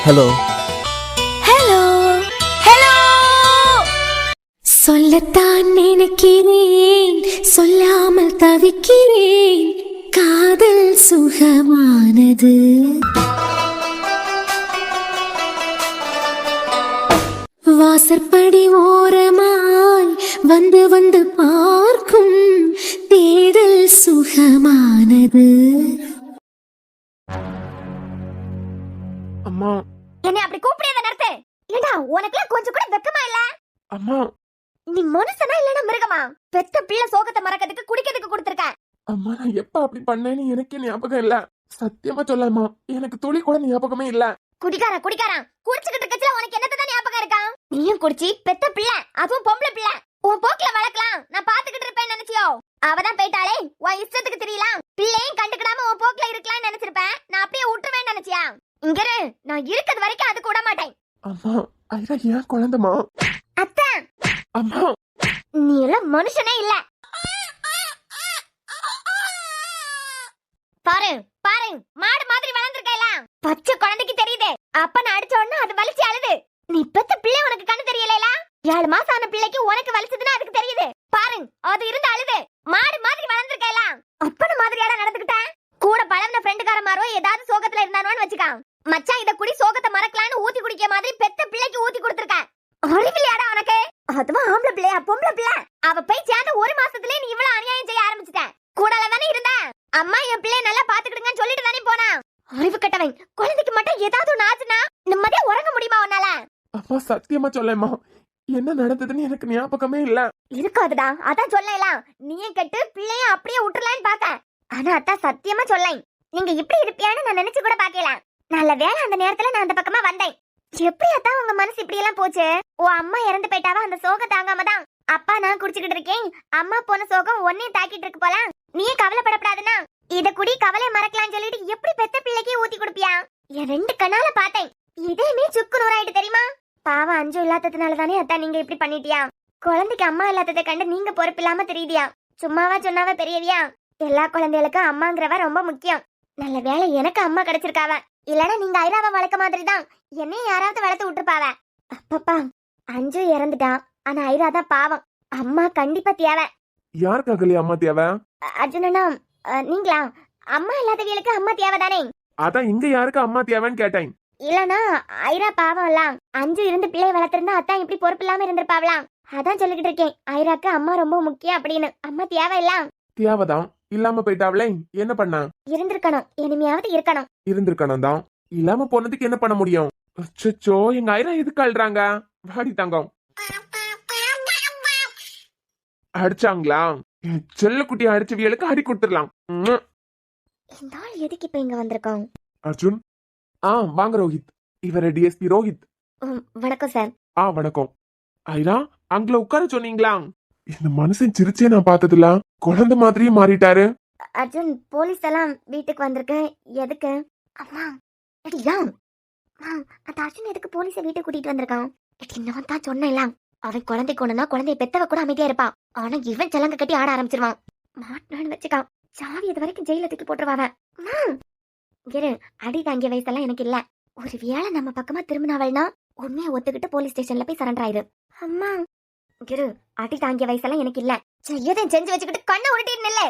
Hello hello hello. சொல்லத்தான் நினைக்கிறேன், சொல்லாமல் தவிக்கிறேன். காதல் சுகமானது. வாசற்படி ஓரமாய் வந்து வந்து பார்க்கும் தேடல் சுகமானது. அம்மா. என்ன அப்படி கூப்பிடியத நிறுத்து. ஏண்டா உனக்குலாம் கொஞ்சம் கூட வெக்கமா இல்ல? அம்மா. நீ மனுஷனா இல்லனா மிருகமா? பெத்த பிள்ளை சோகத்தை மறக்கிறதுக்கு குடிக்கிறதுக்கு கொடுத்திருக்க. அம்மா நான் எப்ப அப்படி பண்ணேன்னு எனக்கே ஞாபகம் இல்ல. சத்தியமா சொல்லம்மா, எனக்கு துளி கூட ஞாபகமே இல்ல. குடிக்காரன் குடிச்சிட்டு இருக்கச்சல உனக்கு என்னதான் ஞாபகம் இருக்கா? நீயும் குடிச்சி பெத்த பிள்ளை, அதுவும் பொம்பளை பிள்ளை. உன் போக்குல வளர்க்கலாம், நான் பாத்துக்கிட்டு இருப்பேன் நினைச்சியோ? அவதான் போயிட்டாளே, உன் இஷ்டத்துக்கு தெரியலாம். பிள்ளையும் கண்டுக்கிடாம உன் போக்குல இருக்கலாம்னு நினைச்சிருப்பேன். நான் அப்படியே விட்டுருவேன் நினைச்சியா? இங்க நான் இருக்கிறது வரைக்கும் அதுக்கு விட மாட்டேன். அம்மா ஐயா ஏன் குழந்தைமா? அத்தை அம்மா நீ எல்லாம் மனுஷனே இல்ல. பாரு பாரு, மாடு மாதிரி வளர்ந்துருக்கல. பச்சை குழந்தைக்கு தெரியுது. அப்ப நான் அடிச்ச உடனே அது வலிச்சு அழுது. நீ பெத்த பிள்ளை உனக்கு கண்ணு தெரியல. 7 மாசம் ஆன பிள்ளைக்கு உனக்கு வலிச்சதுன்னா அதுக்கு தெரியுது. பாரு அது இருந்து அழுது. மாடு மாதிரி வளர்ந்துருக்கல. அப்பன மாதிரியாடா நடந்துக்கிட்ட. கூட பழகுன ஃப்ரெண்டுக்காரமாரோ ஏதாவது சோகத்துல இருந்தானோன்னு வச்சுக்கா. மச்சான் இத குடி சோகத்தை மறக்கலான்னு ஊத்தி குடிக்க மாதிரி பெத்த பிள்ளைக்கு ஊத்தி கொடுத்திருக்க. அறிவில்லையாடா உனக்கு? அதுவும் ஆம்பளை பிள்ளையா பொம்பளை பிள்ளை? அவ போய் சேர்ந்த 1 மாசத்துலயே நீ இவ்வளவு அநியாயம் செய்ய ஆரம்பிச்சிட்ட. கூடல தானே இருந்த. அம்மா என் பிள்ளைய நல்லா பாத்துக்கிடுங்கன்னு சொல்லிட்டு தானே போனா. அறிவு கட்டவன். குழந்தைக்கு மட்டும் ஏதாவது ஒண்ணு ஆச்சுன்னா நிம்மதியா உறங்க முடியுமா உன்னால? அம்மா சத்தியமா சொல்லேம்மா, என்ன நடந்ததுன்னு எனக்கு ஞாபகமே இல்ல. இருக்காதுடா, அதான் சொல்லலாம். நீயும் கெட்டு பிள்ளைய அப்படியே விட்டுறலான்னு பாக்க. ஆனா அத்தா சத்தியமா சொல்லேன், நீங்க இப்படி இருப்பியான்னு நான் நினைச்சு கூட பாக்கல. நல்ல வேளை அந்த நேரத்துல நான் அந்த பக்கமா வந்தேன். எப்படி அத்தா உங்க மனசு இப்படி எல்லாம் போச்சு? உன் அம்மா இறந்து போயிட்டாவா, அந்த சோகம் தாங்காம தான். அப்பா நான் குடிச்சுக்கிட்டு இருக்கேன், அம்மா போன சோகம் ஒன்னையும் தாக்கிட்டு இருக்கு போல. நீயே கவலைப்படப்படாதுன்னா இத குடி கவலை மறக்கலாம்னு சொல்லிட்டு எப்படி பெத்த பிள்ளைக்கே ஊத்தி குடுப்பியா? என் 2 கண்ணால பார்த்தேன். இதேமே சுக்கு நூறாயிட்டு தெரியுமா? பாவம் அஞ்சு இல்லாததுனால தானே அத்தா நீங்க இப்படி பண்ணிட்டியா? குழந்தைக்கு அம்மா இல்லாததை கண்டு நீங்க பொறுப்பு இல்லாம தெரியுதியா? சும்மாவா சொன்னாவ பெரியவியா? எல்லா குழந்தைகளுக்கும் அம்மாங்கிறவ ரொம்ப முக்கியம். நல்ல வேளை எனக்கு அம்மா கிடைச்சிருக்காவ. இல்லனா நீங்க ஐராவ வளர்க்க மாதிரி தான் என்னையும் யாராவது வளர்த்து விட்டுருப்பாவ. அப்பப்பா அஞ்சு இறந்துட்டான், ஆனா ஐரா தான் பாவம். அம்மா கண்டிப்பா தேவை. யாருக்காகலையா அம்மா தேவை? அர்ஜுனனா நீங்களா? அம்மா இல்லாதவங்களுக்கு அம்மா தேவை தானே? அதான் இங்க யாருக்கு அம்மா தேவைன்னு கேட்டேன். இல்லனா ஐரா பாவம் இல்ல. அஞ்சு இருந்து பிள்ளை வளர்த்திருந்தா அத்தான் இப்படி பொறுப்பு இல்லாம இருந்திருப்பாவலாம். அதான் சொல்லிக்கிட்டு இருக்கேன், ஐராக்கு அம்மா ரொம்ப முக்கியம் அப்படின்னு. அம்மா தேவை இல்ல. தேவைதான், இல்லாம போயிட்டாவளே என்ன பண்ண? இருந்திருக்கணும், இனிமையாவது இருக்கணும். இருந்திருக்கணும் தான். இல்லாம போனதுக்கு என்ன பண்ண முடியும்? அச்சோ எங்க ஐரா எதுக்கு அழுறாங்க? வாடி தங்கம். அடிச்சாங்களா? செல்லக்குட்டி அடிச்சவியலுக்கு அடி கொடுத்துடலாம். இந்த ஆள் எதுக்கு இப்ப இங்க வந்திருக்கோம்? அர்ஜுன். வாங்க ரோஹித், இவர டிஎஸ்பி ரோஹித். வணக்கம் சார். வணக்கம். ஐரா அங்கள உட்கார சொன்னீங்களா? இந்த மனுஷன் சிரிச்சே நான் பார்த்ததுல குழந்தை மாதிரியே மாறிட்டாரு. அர்ஜுன் போலீஸ் எல்லாம் வீட்டுக்கு வந்திருக்கு. எதுக்கு? அம்மா அடியா அந்த அர்ஜுன் எதுக்கு போலீஸ வீட்டுக்கு கூட்டிட்டு வந்திருக்கான்? நான் தான் சொன்னேன், அவன் குழந்தை கொண்டுனா குழந்தைய பெத்தவ கூட அமைதியா இருப்பான். ஆனா இவன் சலங்க கட்டி ஆட ஆரம்பிச்சிருவான். மாட்டான்னு வச்சுக்கான், சாவி இது வரைக்கும் ஜெயில தூக்கி போட்டுருவாவ. அடி தாங்கிய வயசெல்லாம் எனக்கு இல்ல. ஒரு வேளை நம்ம பக்கமா திரும்பினாவல்னா உண்மையை ஒத்துக்கிட்டு போலீஸ் ஸ்டேஷன்ல போய் சரண்டர் ஆயிரு. அம்மா அடி தாங்கிய வயசெல்லாம் எனக்கு இல்ல. செய்யதையும் செஞ்சு வச்சுக்கிட்டு கண்ணை உருட்டிட்டு இல்ல.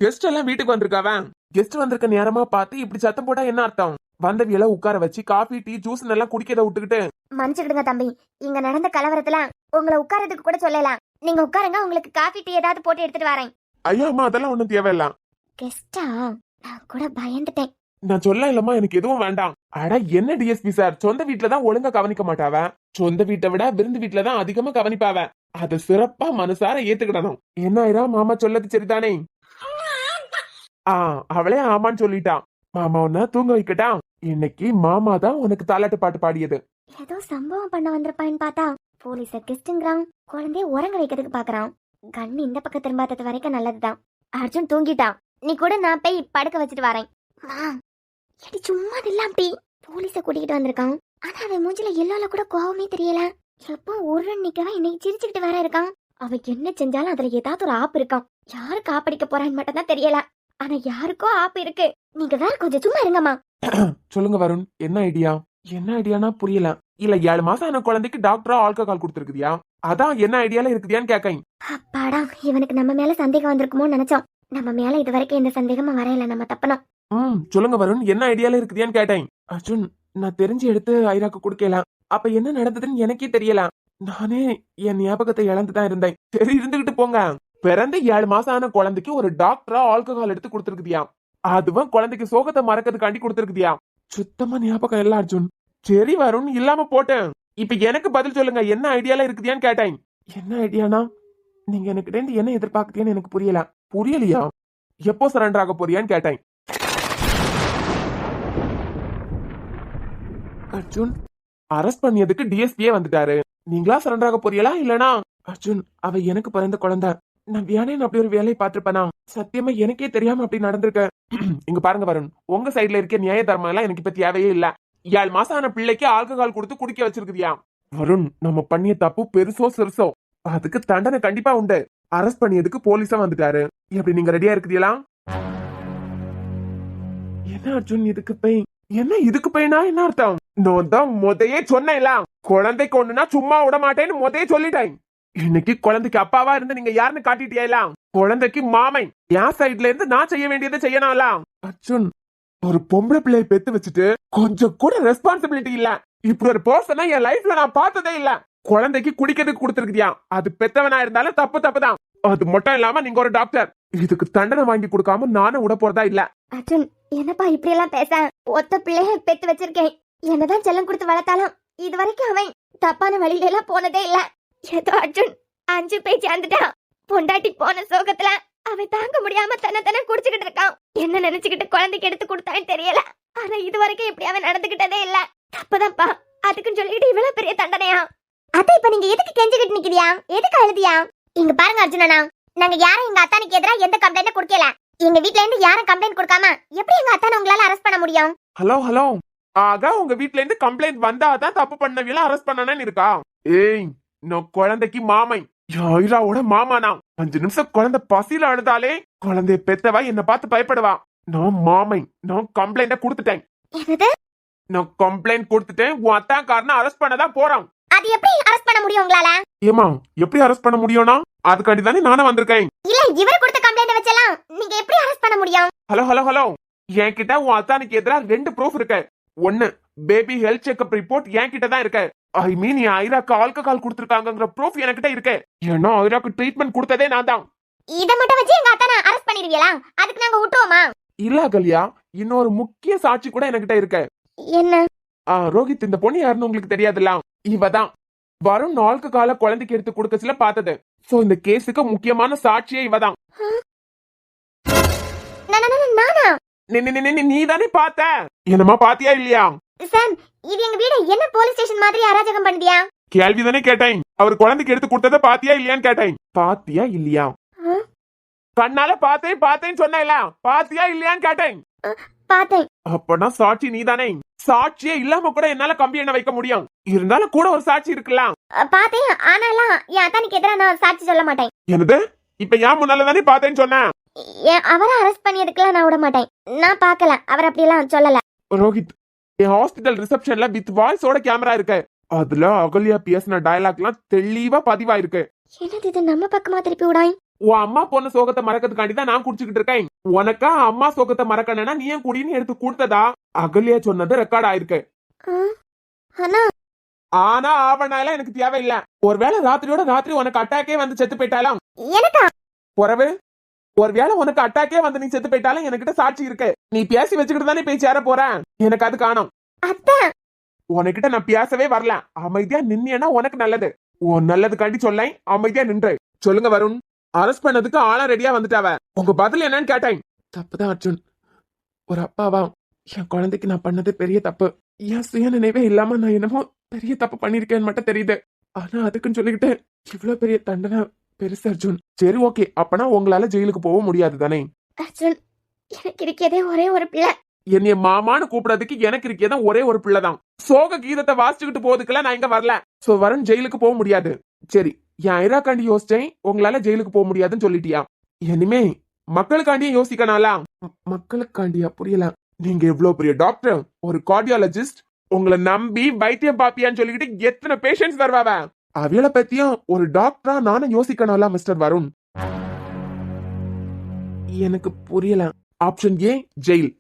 கெஸ்ட் எல்லாம் வீட்டுக்கு வந்திருக்காவ. கெஸ்ட் வந்திருக்க நேரமா பார்த்து இப்படி சத்தம் போட்டா என்ன அர்த்தம்? வந்தவியல உட்கார வச்சு காஃபி டீ ஜூஸ் எல்லாம் குடிக்கிறத விட்டுக்கிட்டு. மன்னிச்சுக்கிடுங்க தம்பி, இங்க நடந்த கலவரத்துல உங்களை உட்காரதுக்கு கூட சொல்லலாம். நீங்க உட்காருங்க, உங்களுக்கு காஃபி டீ ஏதாவது போட்டு எடுத்துட்டு வரேன். ஐயா அம்மா அதெல்லாம் ஒண்ணும் தேவையில்ல. கெஸ்டா? நான் கூட பயந்துட்டேன். நான் சொல்ல இல்லம்மா, எனக்கு எதுவும் வேண்டாம். அட என்ன டிஎஸ்பி சார், சொந்த வீட்டுலதான் ஒழுங்கா கவனிக்க மாட்டாவ. சொந்த வீட்டை விட விருந்து வீட்டுலதான் அதிகமா கவனிப்பாவ. அத சிறப்பா மனசார ஏத்துக்கிடணும். என்ன ஐரா, மாமா சொல்லது சரிதானே? அவளே ஆமான்னு சொல்லிட்டா. மாமா உன்ன தூங்க வைக்கட்டா? இன்னைக்கு மாமா தான் உனக்கு தாலாட்டு பாட்டு பாடியது. ஏதோ சம்பவம் பண்ண வந்திருப்பான்னு பார்த்தா போலீஸ கெஸ்ட்ங்கிறான். குழந்தைய உறங்க வைக்கிறதுக்கு பாக்குறான். கண்ணு இந்த பக்கம் திரும்பாதது வரைக்கும் நல்லதுதான். அர்ஜுன் தூங்கிட்டான். நீ கூட நான் போய் படுக்க வச்சுட்டு வரேன். சும்மா இல்லாம போலீஸ கூட்டிகிட்டு வந்திருக்கான். ஆனா அவன் மூஞ்சில எல்லால கூட கோவமே தெரியல. எப்போ ஒரு நிக்கவா இன்னைக்கு சிரிச்சுக்கிட்டு வேற இருக்கான். அவ என்ன செஞ்சாலும் அதுல ஏதாவது ஒரு ஆப்பு இருக்கான். யாருக்கு ஆப்படிக்க போறான்னு மட்டும் தான் தெரியல. ஆனா யாருக்கோ ஆப்பு இருக்கு. நீங்க வேற கொஞ்சம் சும்மா இருங்கம்மா. சொல்லுங்க வருண், என்ன ஐடியா? என்ன ஐடியானா புரியல. இல்ல 7 மாசம் ஆன குழந்தைக்கு டாக்டரா ஆல்கஹால் கொடுத்துருக்குதியா? அதான் என்ன ஐடியால இருக்குதியான்னு கேக்கேன். அப்பாடா, இவனுக்கு நம்ம மேல சந்தேகம் வந்திருக்குமோன்னு நினைச்சோம். நம்ம மேல இது வரைக்கும் எந்த சந்தேகமும் வரையில, நம்ம தப்பனோம். சொல்லுங்க வருண், என்ன ஐடியால இருக்குதியான்னு கேட்டேன். அர்ஜுன், நான் தெரிஞ்சு எடுத்து ஐராக்கு குடுக்கல. அப்ப என்ன நடந்ததுன்னு எனக்கே தெரியல. நானே என் ஞாபகத்தை இழந்துதான் இருந்தேன். சரி, இருந்துகிட்டு போங்க. பிறந்த 7 மாசம் ஆன குழந்தைக்கு ஒரு டாக்டரா ஆல்கஹால் எடுத்து கொடுத்துருக்குதியா? அதுவும் குழந்தைக்கு சோகத்தை மறக்கிறதுக்காண்டி கொடுத்துருக்குதியா? சுத்தமா ஞாபகம் இல்ல அர்ஜுன். சரி வருண், இல்லாம போட்டேன். இப்ப எனக்கு பதில் சொல்லுங்க, என்ன ஐடியால இருக்குதியான்னு கேட்டேன். என்ன ஐடியானா, நீங்க எனக்கு என்ன எதிர்பார்க்குறீங்கன்னு எனக்கு புரியல. புரியலையா? எப்போ சரண்டர் ஆக போறியான்னு கேட்டேன். அர்ஜுன், அரெஸ்ட் பண்ணியதுக்கு டிஎஸ்பியே வந்துட்டாரு. நீங்களா சரண்டர் ஆக போறீங்களா இல்லனா? அர்ஜுன், அவ எனக்கு பிறந்த குழந்தை. நான் வேணேன்னு அப்படி ஒரு வேலையை பார்த்திருப்பேனா? சத்தியமா எனக்கே தெரியாம அப்படி நடந்திருக்க. இங்க பாருங்க வருண், உங்க சைடுல இருக்க நியாய தர்மம் எல்லாம் எனக்கு இப்ப தேவையே இல்ல. 7 மாசம் ஆன பிள்ளைக்கு ஆல்கஹால் கொடுத்து குடிக்க வச்சிருக்கியா? வருண், நம்ம பண்ணிய தப்பு பெருசோ சிறுசோ அதுக்கு தண்டனை கண்டிப்பா உண்டு. அரெஸ்ட் பண்ணியதுக்கு போலீஸா வந்துட்டாரு. எப்படி நீங்க ரெடியா இருக்குதீங்களா? என்ன அர்ஜுன் இதுக்கு பெயின்? என்ன இதுக்கு பெயினா? என்ன அர்த்தம்? நான் தான் முதையே சொன்னேன்ல, குழந்தைக்கு ஒண்ணுனா சும்மா விட மாட்டேன்னு முதையே சொல்லிட்டேன். இன்னைக்கு குழந்தைக்கு அப்பாவா இருந்து நீங்க யாருன்னு காட்டிட்டியா? குழந்தைக்கு மாமை. என் சைட்ல இருந்து நான் செய்ய வேண்டியதை செய்யணும்ல. அர்ஜுன், ஒரு பொம்பளை பிள்ளையை பெத்து வச்சுட்டு கொஞ்சம் கூட ரெஸ்பான்சிபிலிட்டி இல்ல. இப்படி ஒரு பர்சனா என் லைஃப்ல நான் பார்த்ததே இல்ல. குழந்தைக்கு குடிக்கிறதுக்கு கொடுத்துருக்கியா? அது பெத்தவனா இருந்தாலும் தப்பு தப்புதான். அது மட்டும் இல்லாம நீங்க ஒரு டாக்டர். இதுக்கு தண்டனை வாங்கி கொடுக்காம நானும் விட போறதா இல்ல. அர்ஜுன், என்னப்பா இப்படி எல்லாம் பேச? ஒத்த பிள்ளைய பெத்து வச்சிருக்கேன். என்னதான் செல்லம் கொடுத்து வளர்த்தாலும் இது வரைக்கும் அவன் தப்பான வழியில எல்லாம் போனதே இல்ல. ஏதோ அர்ஜுன் 5 பேய் சேர்ந்துட்டான். பொண்டாட்டி போன சோகத்துல அவன் தாங்க முடியாம தன்னை குடிச்சுக்கிட்டு இருக்கான். என்ன நினைச்சுக்கிட்டு குழந்தைக்கு எடுத்து கொடுத்தான்னு தெரியல. ஆனா இது வரைக்கும் இப்படி அவன் நடந்துகிட்டதே இல்ல. தப்புதான்ப்பா. அதுக்குன்னு சொல்லிட்டு இவ்வளவு பெரிய தண்டனையா? அத்தை, இப்ப நீங்க எதுக்கு கெஞ்சிக்கிட்டு நிக்கிறியா? எதுக்கு அழுதியா? இங்க பாருங்க அர்ஜுனனா, நாங்க யாரும் எங்க அத்தானுக்கு எதிராக எந்த கம்ப்ளைண்ட் கொடுக்கல. எங்க வீட்ல இருந்து யாரும் கம்ப்ளைண்ட் கொடுக்காம எப்படி எங்க அத்தானை உங்களால அரெஸ்ட் பண்ண முடியும்? ஹலோ, ஆக உங்க வீட்ல இருந்து கம்ப்ளைண்ட் வந்தாதான் தப்பு பண்ணவியெல்லாம் அரெஸ்ட் பண்ணனு இருக்கா? ஏய், நான் குழந்தைக்கு மாமை, ஐராவோட மாமானா. 5 நிமிஷம் குழந்தை பசியில அழுதாலே குழந்தைய பெத்தவா என்ன பார்த்து பயப்படுவா. நான் மாமை, நான் கம்ப்ளைண்ட கொடுத்துட்டேன். என்னது? நான் கம்ப்ளைண்ட் கொடுத்துட்டேன். உன் அத்தான் காரணம் அரெஸ்ட் பண்ணதான் போறான். அது எப்படி அரெஸ்ட் பண்ண முடியும் உங்களால? ஏமா, எப்படி அரெஸ்ட் பண்ண முடியும்னா? அதுக்காண்டி தானே நானே வந்திருக்கேன். இல்ல, இவர் கொடுத்த கம்ப்ளைண்ட் வச்சலாம் நீங்க எப்படி அரெஸ்ட் பண்ண முடியும்? ஹலோ, என்கிட்ட உன் அத்தானுக்கு எதிராக 2 ப்ரூஃப் இருக்கு. 1, பேபி ஹெல்த் செக்அப் ரிப்போர்ட் என்கிட்ட தான் இருக்கு. ஐ மீன், என் ஐராக்கு ஆல்கஹால் கொடுத்திருக்காங்கங்கிற ப்ரூஃப் என்கிட்ட இருக்கு. ஏன்னா ஐராக்கு ட்ரீட்மெண்ட் கொடுத்ததே நான் தான். இத மட்டும் வச்சு எங்க அத்தானை அரெஸ்ட் பண்ணிடுவீங்களா? அதுக்கு நாங்க விட்டுவோமா? இல்ல கல்யா, இன்னொரு முக்கிய சாட்சி கூட என்கிட்ட இருக்கு. என்ன? ரோஹித், இந்த பொண்ணு யாருன்னு உங்களுக்கு தெரியாதுல்ல? இவதான் வருண் ஆல்கஹால குழந்தைக்கு எடுத்து கொடுக்கச்சுல பார்த்தது. சோ இந்த கேஸுக்கு முக்கியமான சாட்சியே இவதான். நானா? நீ தானே பார்த்த. என்னமா பாத்தியா இல்லையா? சார், இது எங்க வீடு என்ன போலீஸ் ஸ்டேஷன் மாதிரி அராஜகம் பண்ணுதியா? கேள்வி தானே கேட்டேன். அவர் குழந்தைக்கு எடுத்து கொடுத்தத பாத்தியா இல்லையான்னு கேட்டேன். பாத்தியா இல்லையா? கண்ணால பார்த்தேன்னு சொன்னேல, பாத்தியா இல்லையான்னு கேட்டேன். பார்த்தேன். அப்பனா சாட்சி நீதானே. சாட்சியே இல்லாம கூட என்னால கம்பி எண்ண வைக்க முடியும். இருந்தாலும் கூட ஒரு சாட்சி இருக்கலாம். பார்த்தேன். ஆனாலும் என் அத்தானுக்கு எதிராக நான் சாட்சி சொல்ல மாட்டேன். என்னது? இப்ப ஏன் முன்னால தானே பார்த்தேன்னு சொன்னேன். அவரை அரெஸ்ட் பண்ணியதுக்குலாம் நான் விட மாட்டேன். நான் பார்க்கல, அவர் அப்படியெல்லாம் சொல்லல. ரோஹித், என் ஹாஸ்பிட்டல் ரிசப்ஷன்ல வித் வாய்ஸோட கேமரா இருக்கு. அதுல அகல்யா பேசின டயலாக்லாம் தெளிவா பதிவாயிருக்கு. என்னது இது? நம்ம பக்கமா திருப்பி விடாய். உன் அம்மா பொண்ணு சோகத்தை மறக்கிறதுக்காண்டி தான் நான் குடிச்சுக்கிட்டு இருக்கேன். உனக்கா அம்மா சோகத்தை மறக்கணும்னா நீ ஏன் குடின்னு எடுத்து கொடுத்ததா அகல்யா சொன்னது ரெக்கார்ட் ஆயிருக்கு. ஆனா ஆவணால எனக்கு தேவையில்ல. ஒருவேளை ராத்திரியோட ராத்திரி உனக்கு அட்டாக்கே வந்து செத்து போயிட்டாலும் எனக்கா பொறவு, ஒருவேளை உனக்கு அட்டாக்கே வந்து நீ செத்து போயிட்டாலும் என்கிட்ட சாட்சி இருக்கு. நீ பேசி வச்சுக்கிட்டு தானே போய் சேர போற. எனக்கு அது காணும். உனக்கிட்ட நான் பேசவே வரல. அமைதியா நின்னா உனக்கு நல்லது. உன் நல்லதுக்காண்டி சொல்ல அமைதியா நின்று. சொல்லுங்க வருண், அரெஸ்ட் பண்ணதுக்கு ஆளா ரெடியா வந்துட்டாவ. உங்க பதில் என்னன்னு கேட்டேன். தப்புதான் அர்ஜுன். ஒரு அப்பாவா என் குழந்தைக்கு நான் பண்ணது பெரிய தப்பு. என் சுய நினைவே இல்லாம நான் என்னமோ பெரிய தப்பு பண்ணிருக்கேன்னு மட்டும் தெரியுது. ஆனா அதுக்குன்னு சொல்லிக்கிட்டு இவ்வளவு பெரிய தண்டனை பெருசு அர்ஜுன். சரி, ஓகே, அப்பனா உங்களால ஜெயிலுக்கு போக முடியாது தானே? அர்ஜுன், எனக்கு இருக்கதே ஒரே ஒரு பிள்ளை. என்னைய மாமான்னு கூப்பிடறதுக்கு எனக்கு இருக்கேதான் ஒரே ஒரு பிள்ளைதான். சோக கீதத்தை வாசிச்சுக்கிட்டு போறதுக்குலாம் நான் இங்க வரல. சோ வருண் ஜெயிலுக்கு போக முடியாது. சரி, என் ஐராக்காண்டி யோசிச்சேன், உங்களால ஜெயிலுக்கு போக முடியாதுன்னு சொல்லிட்டியா? இனிமே மக்களுக்காண்டியே யோசிக்கனாலா? மக்களுக்காண்டியா? புரியல. நீங்க எவ்வளவு பெரிய டாக்டர், ஒரு கார்டியாலஜிஸ்ட், உங்களை நம்பி வைத்தியம் பாப்பியான்னு சொல்லிக்கிட்டு எத்தனை பேஷண்ட்ஸ் வருவாவ. அவியலை பத்தியும் ஒரு டாக்டரா நானும் யோசிக்கணும்ல மிஸ்டர் வருண். எனக்கு புரியல. ஆப்ஷன் ஏ ஜெயில்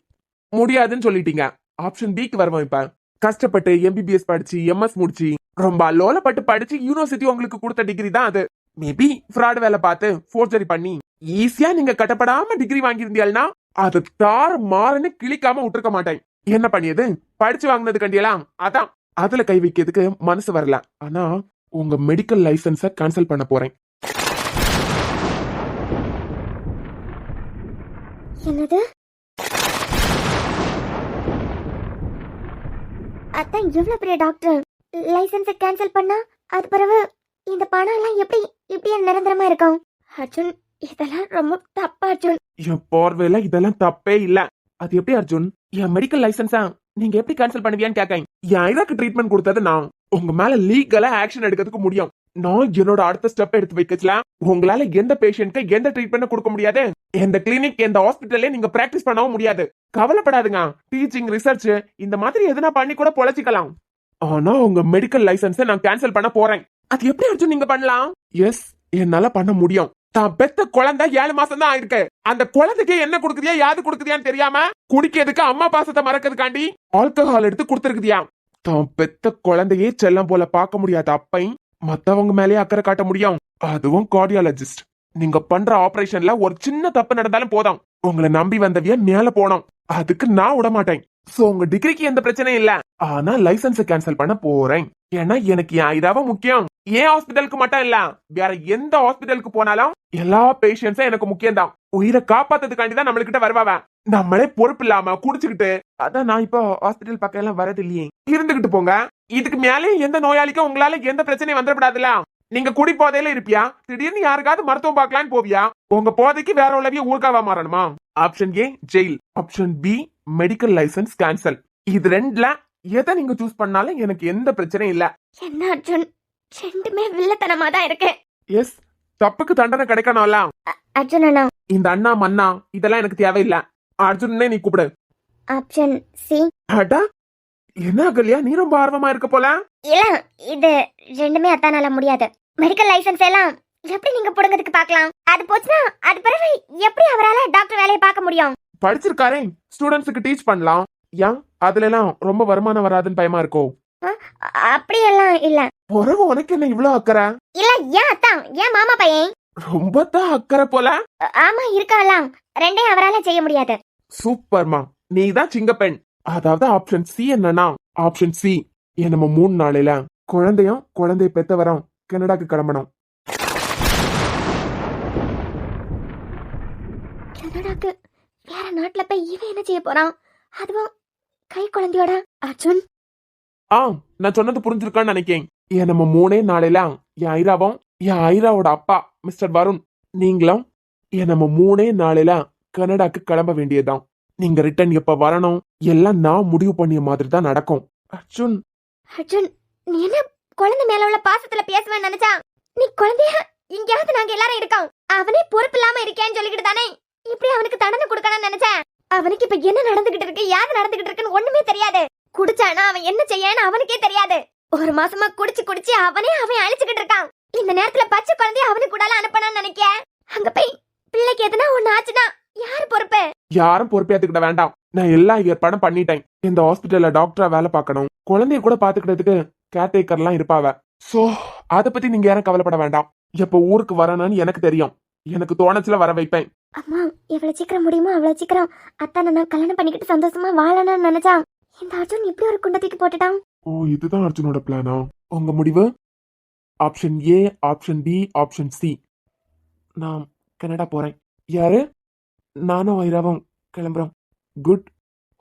முடியாதுன்னு சொல்லிட்டீங்க. ஆப்ஷன் பிக்கு வருவோம். இப்ப கஷ்டப்பட்டு எம்பிபிஎஸ் படிச்சு எம்எஸ் முடிச்சு ரொம்ப லோலப்பட்டு படிச்சு யூனிவர்சிட்டி உங்களுக்கு கொடுத்த டிகிரி தான் அது. மேபி ஃப்ராட் வேலை பார்த்து ஃபோர்ஜரி பண்ணி ஈஸியா நீங்க கட்டப்படாம டிகிரி வாங்கியிருந்தீங்கன்னா அது தார் மாறுன்னு கிளிக்காம விட்டுருக்க மாட்டேன். என்ன பண்ணியது? படிச்சு வாங்கினது கண்டியெல்லாம் அதான். அதுல கை வைக்கிறதுக்கு மனசு வரல. ஆனா உங்க மெடிக்கல் லைசன்ஸ கேன்சல் பண்ண போறேன். என்னது? அதான் இவ்வளவு பெரிய டாக்டர் லைசன்ஸை கேன்சல் பண்ணா அது பிறகு இந்த பணம் எல்லாம் எப்படி இப்படியே நிரந்தரமா இருக்கும்? அர்ஜுன், இதெல்லாம் ரொம்ப தப்பா அர்ஜுன். என் பார்வையில இதெல்லாம் தப்பே இல்ல. அது எப்படி அர்ஜுன்? என் மெடிக்கல் லைசன்ஸா நீங்க எப்படி கேன்சல் பண்ணுவியான்னு கேட்க. என் ஐராக்கு ட்ரீட்மெண்ட் கொடுத்தது நான். உங்க மேல லீகலா ஆக்ஷன் எடுக்கிறதுக்கு முடியும். நான் என்னோட அடுத்த ஸ்டெப் எடுத்து வைக்கல. உங்களால எந்த பேஷண்ட்க்கு எந்த ட்ரீட்மெண்ட் கொடுக்க முடியாது. எந்த கிளினிக் எந்த ஹாஸ்பிட்டல்ல நீங்க பிராக்டிஸ் பண்ணவும் முடியாது. கவலைப்படாதுங்க. டீச்சிங் ரிசர்ச் இந்த மாதிரி எதுனா பண்ணி கூட பொழைச்சிக்கலாம். ஆனா உங்க மெடிக்கல் லைசன்ஸை நான் கேன்சல் பண்ண போறேன். அது எப்படி அர்ஜுன் நீங்க பண்ணலாம்? எஸ், என்னால பண்ண முடியும். தான் பெத்த குழந்தை 7 மாசம் தான் ஆயிருக்கு. அந்த குழந்தைக்கு என்ன கொடுக்குறியா யாது கொடுக்குறியான்னு தெரியாம குடிக்கிறதுக்கு அம்மா பாசத்தை மறக்கிறதுக்காண்டி ஆல்கஹால் எடுத்து கொடுத்துருக்குதியா. தான் பெத்த குழந்தையே செல்லம் போல பார்க்க முடியாத அப்பை மத்தவங்க மேலேயே அக்கறை காட்ட முடியும். அதுவும் கார்டியாலஜிஸ்ட். நீங்க பண்ற ஆபரேஷன்ல ஒரு சின்ன தப்பு நடந்தாலும் போதும் உங்களை நம்பி வந்தவிய மேல போனோம். அதுக்கு நான் விட மாட்டேன். சோ உங்க டிகிரிக்கு எந்த பிரச்சனையும் இல்ல. ஆனா லைசன்ஸ் கேன்சல் பண்ண போறேன். ஏன்னா எனக்கு என் ஐராவ முக்கியம். ஏன் ஹாஸ்பிட்டலுக்கு மட்டும் இல்ல, வேற எந்த ஹாஸ்பிட்டலுக்கு போனாலும் எல்லா பேஷண்ட்ஸும் எனக்கு முக்கியம் தான். உயிரை காப்பாத்ததுக்காண்டி தான் நம்மளுக்கிட்ட வருவாவ. நம்மளே பொறுப்பு இல்லாம குடிச்சுக்கிட்டு அதான் நான் இப்போ ஹாஸ்பிட்டல் பக்கம் எல்லாம் வரது இல்லையே. இருந்துகிட்டு போங்க. இதுக்கு மேலே எந்த நோயாளிக்கும் உங்களால எந்த பிரச்சனையும் வந்துடக்கூடாதுல. நீங்க குடி போதையில இருப்பியா? திடீர்னு யாருக்காவது மருத்துவம் பார்க்கலான்னு போவியா? உங்க போதைக்கு வேற உலகிய ஊர்காவா மாறணுமா? Option A jail, option B medical licence cancel. இது ரெண்டுல எதை நீங்க சூஸ் பண்ணாலும் எனக்கு எந்த பிரச்சனையும் இல்ல. என்ன அர்ஜுன், ரெண்டுமே வில்லத்தனமா தான் இருக்கு. எஸ், தப்புக்கு தண்டனை கிடைக்கணும்ல. அர்ஜுன் அண்ணா, இந்த அண்ணா மண்ணா இதெல்லாம் எனக்கு தேவையில்ல. அர்ஜுனே நீ கூப்பிடு. Option C. அடா, என்ன அகல்யா நீ ரொம்ப ஆர்வமா இருக்க போல. இல்ல, இது ரெண்டுமே அத்தானால முடியாது. மெடிக்கல் லைசன்ஸ் எல்லாம் எப்படி நீங்க புடுங்கிறதுக்கு பார்க்கலாம். அது போச்சுன்னா அது பிறகு எப்படி அவரால டாக்டர் வேலையை பார்க்க முடியும்? படிச்சிருக்காரே, ஸ்டூடெண்ட்ஸுக்கு டீச் பண்ணலாம். ஏன் அதுல எல்லாம் ரொம்ப வருமானம் வராதுன்னு பயமா இருக்கோ? அப்படியெல்லாம் இல்ல. பிறகு உனக்கு என்ன இவ்வளவு அக்கறை? இல்ல, ஏன் அத்தான், ஏன் மாமா பையன் ரொம்ப தான் அக்கறை போல. ஆமா இருக்கலாம். ரெண்டையும் அவரால செய்ய முடியாது. சூப்பர்மா, நீ தான் சிங்கப்பெண். அதாவது ஆப்ஷன் சி என்னன்னா, ஆப்ஷன் சி நம்ம 3 நாளையில குழந்தையும் குழந்தைய பெத்தவரும் கனடாக்கு கிளம்பணும். கனடாக்கு வேற நாட்டுல போய் இவன் என்ன செய்ய போறான்? அதுவும் கை குழந்தையோட. அர்ஜுன், நான் சொன்னது புரிஞ்சிருக்கான்னு நினைக்கேன். நம்ம 3 நாளையில என் ஐராவும் என் ஐராவோட அப்பா மிஸ்டர் வருண் நீங்களும் நம்ம 3 நாளையில கனடாக்கு கிளம்ப வேண்டியதுதான். நீங்க ரிட்டர்ன் எப்ப வரணும் எல்லாம் நான் முடிவு பண்ணிய மாதிரி தான் நடக்கும். அர்ஜுன், அர்ஜுன், நீ என்ன குழந்தை மேல உள்ள பாசத்துல பேசுவேன்னு நினைச்சா? நீ குழந்தைய இங்கேயாவது நாங்க எல்லாரும் இருக்கோம். அவனே பொறுப்பு இல்லாம இருக்கேன்னு சொல்லிக்கிட்டு தானே இப்படி அவனுக்கு தண்டனை கொடுக்கணும்னு நினைச்சேன். அவனுக்கு இப்ப என்ன நடந்துகிட்டு இருக்கு, யாரு நடந்துகிட்டு இருக்குன்னு ஒண்ணுமே தெரியாது. குடிச்சானா அவன் என்ன செய்யன்னு அவனுக்கே தெரியாது. 1 மாசமா குடிச்சு அவன் அழிச்சுக்கிட்டு இருக்கான். இந்த நேரத்துல பச்சை குழந்தைய அவனுக்கு கூட அனுப்பணும்னு நினைக்க. அங்க போய் பிள்ளைக்கு எதுனா ஒண்ணு ஆச்சுன்னா யாரு பொறுப்பு? யாரும் பொறுப்பேத்துக்கிட்ட வேண்டாம். நான் எல்லா ஏற்பாடும் பண்ணிட்டேன். இந்த ஹாஸ்பிட்டல்ல டாக்டரா வேலை பார்க்கணும், குழந்தைய கூட பாத்துக்கிறதுக்கு கேர்டேக்கர்லாம் இருப்பாவ. சோ அத பத்தி நீங்க யாரும் கவலைப்பட வேண்டாம். எப்ப ஊருக்கு வரணும்னு எனக்கு தெரியும். எனக்கு தோணச்சுல வர வைப்பேன். அம்மா, எவ்வளவு சீக்கிரம் முடியுமோ அவ்வளவு சீக்கிரம் அத்தானை நான் கல்யாணம் பண்ணிக்கிட்டு சந்தோஷமா வாழணும்னு நினைச்சா இந்த அர்ஜுன் இப்படி ஒரு குண்டத்துக்கு போட்டுட்டான். ஓ, இதுதான் அர்ஜுனோட பிளானா? உங்க முடிவு? Option A, option B, option C. நான் கனடா போறேன். யாரு? நானும் ஐராவும் கிளம்புறோம். Good,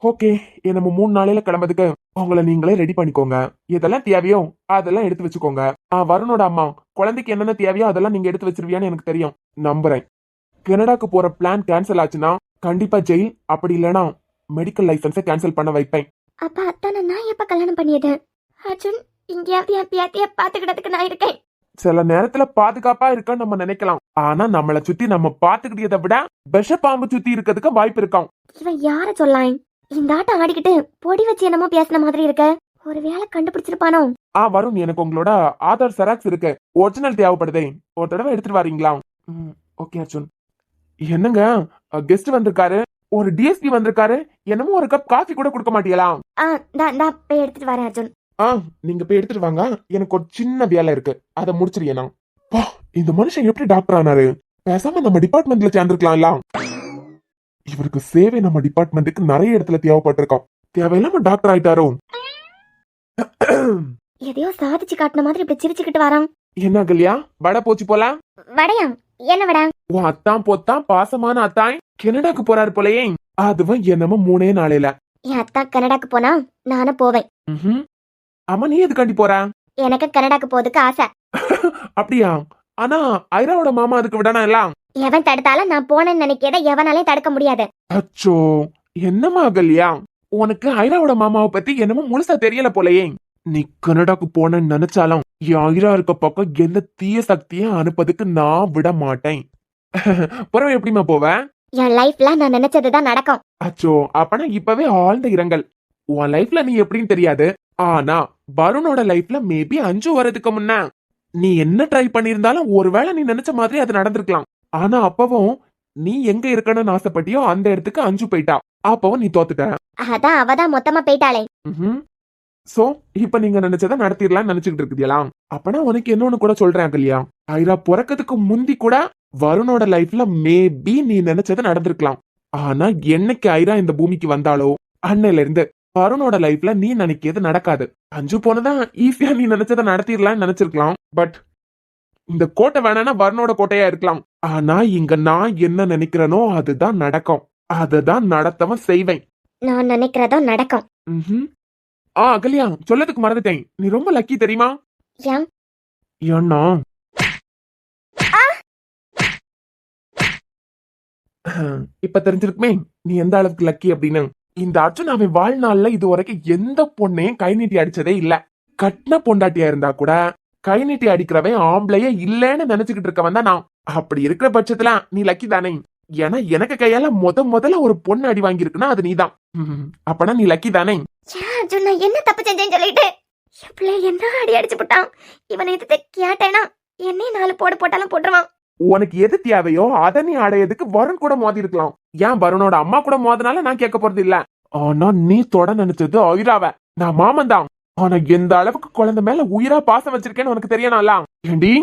okay. நம்ம 3 நாளையில கிளம்புறதுக்கு உங்களை நீங்களே ரெடி பண்ணிக்கோங்க. எதெல்லாம் தேவையோ அதெல்லாம் எடுத்து வச்சுக்கோங்க. வருணோட அம்மா குழந்தைக்கு என்னென்ன தேவையோ அதெல்லாம் நீங்க எடுத்து வச்சிருவியான்னு எனக்கு தெரியும், நம்புறேன். கனடாக்கு போற பிளான் கேன்சல் ஆச்சுன்னா கண்டிப்பா ஜெயில், அப்படி இல்லைன்னா மெடிக்கல் லைசன்ஸை கேன்சல் பண்ண வைப்பேன். அப்ப அத்தானை நான் எப்ப கல்யாணம் பண்ணியது? அர்ஜுன், இங்கேயாவது என் பேத்திய பாத்துக்கிட்டதுக்கு நான் இருக்கேன். சில நேரத்துல பாதுகாப்பா இருக்க நம்ம நினைக்கலாம். ஆனா நம்மள சுத்தி நம்ம பாத்துக்கிட்டதை விட விஷ பாம்பு சுத்தி இருக்கிறதுக்கு வாய்ப்பு இருக்கும். இவன் யார சொல்லான்? இந்த ஆட்டம் ஆடிக்கிட்டு பொடி வச்சு என்னமோ பேசின மாதிரி இருக்க. ஒரு வேலை கண்டுபிடிச்சிருப்பானோ? வருண், எனக்கு உங்களோட ஆதார் செராக்ஸ் இருக்கு, ஒரிஜினல் தேவைப்படுதே, ஒரு தடவை எடுத்துட்டு வரீங்களா? ஓகே அர்ஜுன். என்னங்க, கெஸ்ட் வந்திருக்காரு, ஒரு டிஎஸ்பி வந்திருக்காரு, என்னமோ ஒரு கப் காஃபி கூட கொடுக்க மாட்டீங்களா? நான் போய் எடுத்துட்டு வரேன் அர்ஜுன். நீங்க போய் எடுத்துட்டு வாங்க, எனக்கு ஒரு சின்ன வேலை இருக்கு, அதை முடிச்சிருக்கேன் நான். இந்த மனுஷன் எப்படி டாக்டர் ஆனாரு? பேசாம நம்ம டிபார்ட்மெண்ட்ல சேர்ந்துருக்கலாம்ல. இவருக்கு சேவை நம்ம டிபார்ட்மெண்ட்டுக்கு நிறைய இடத்துல தேவைப்பட்டிருக்கோம். தேவையில்லாம டாக்டர் ஆயிட்டாரோ? எதையோ சாதிச்சு காட்டின மாதிரி இப்படி சிரிச்சுக்கிட்டு வரான். என்ன கல்யா, வடை போச்சு போல? வடையா? என்ன வடை? உன் அத்தான் போத்தான் பாசமான அத்தான் கனடாக்கு போறாரு போலயே. அதுவும் என்னமோ 3 நாளையில. என் அத்தா கனடாக்கு போனா நானும் போவேன். அம்மா, நீ எதுக்காண்டி போற? எனக்கு கனடாக்கு போறதுக்கு ஆசை. அப்படியா? ஆனா ஐராவோட மாமா அதுக்கு விடனா எல்லாம். எவன் தடுத்தாலும் நான் போனேன்னு நினைக்கிறத எவனாலையும் தடுக்க முடியாது. அச்சோ, என்னமா கல்யா, உனக்கு ஐராவோட மாமாவை பத்தி என்னமோ முழுசா தெரியல போலயே. நீ கனடாக்கு போனேன்னு நினைச்சாலும் ஐரா இருக்க பக்கம் எந்த தீய சக்தியை அனுப்பதுக்கு நான் விட மாட்டேன். புறவை எப்படிமா போவேன்? என் லைஃப்ல நான் நினைச்சதுதான் நடக்கும். அச்சோ, அப்பனா இப்பவே ஆழ்ந்த இரங்கல். உன் லைஃப்ல நீ எப்படின்னு தெரியாது, ஆனா வருணோட லைஃப்ல மேபி 5 வரதுக்கு முன்ன நீ என்ன ட்ரை பண்ணிருந்தாலும் ஒருவேளை நீ நினைச்ச மாதிரி அது நடந்திருக்கலாம். ஆனா அப்பவும் நீ எங்க இருக்கணும்னு ஆசைப்பட்டியோ அந்த இடத்துக்கு 5 போயிட்டா. அப்பவும் நீ தோத்துட்ட. அதான் அவதான் மொத்தமா போயிட்டாளே. சோ இப்ப நீங்க நினைச்சதை நடத்திடலாம் நினைச்சுக்கிட்டு இருக்குதியா? அப்பனா உனக்கு என்னன்னு கூட சொல்றேன் கல்யா, ஐரா பிறக்கிறதுக்கு முந்தி கூட வருணோட லைஃப்ல மேபி நீ நினைச்சதை நடந்திருக்கலாம். ஆனா என்னைக்கு ஐரா இந்த பூமிக்கு வந்தாலோ அன்னையில இருந்து வருணோட லைஃப்ல நீ நினைக்கிறது நடக்காது. 5 போனதான் ஈஸியா நீ நினைச்சதை நடத்திடலாம் நினைச்சிருக்கலாம். பட் இந்த கோட்டை வேணானா வருணோட கோட்டையா இருக்கலாம். ஆனா இங்க நான் என்ன நினைக்கிறேனோ அதுதான் நடக்கும். அததான் நடத்தவன் செய்வேன். நான் நினைக்கிறதோ நடக்கும். கல்யா, சொல்லதுக்கு மறந்துட்டேன், நீ ரொம்ப லக்கி தெரியுமா? ஏன்னா இப்ப தெரிஞ்சிருக்குமே நீ எந்த அளவுக்கு லக்கி அப்படின்னு. இந்த அர்ஜுன் அவன் வாழ்நாள்ல இது வரைக்கும் எந்த பொண்ணையும் கை நீட்டி அடிச்சதே இல்ல. கட்டின பொண்டாட்டியா இருந்தா கூட கை நீட்டி அடிக்கிறவன் ஆம்பளையே இல்லன்னு நினைச்சுக்கிட்டு இருக்கவன் தான் நான். அப்படி இருக்கிற பட்சத்துல நீ லக்கி தானே. ஏன்னா எனக்கு கையால முதல்ல ஒரு பொண்ணு அடி வாங்கியிருக்குன்னா அது நீதான். அப்பனா நீ லக்கி தானே. நான் என்ன தப்பு செஞ்சேன்னு சொல்லிட்டு என்ன அடி அடிச்சு போட்டான். இவனை எதிர்த்து கேட்டேனா என்னையும் 4 போடு போட்டாலும் போட்டுருவான். உனக்கு எது தேவையோ அதை நீ அடையதுக்கு வருண் கூட மோதி இருக்கலாம். ஏன் வருணோட அம்மா கூட மோதினால நான் கேட்க போறது இல்ல. ஆனா நீ தொட நினைச்சது ஐராவ. நான் மாமன் தான். ஆனா எந்த அளவுக்கு குழந்தை மேல உயிரா பாசம் வச்சிருக்கேன்னு உனக்கு தெரியணும்ல. ஏண்டி,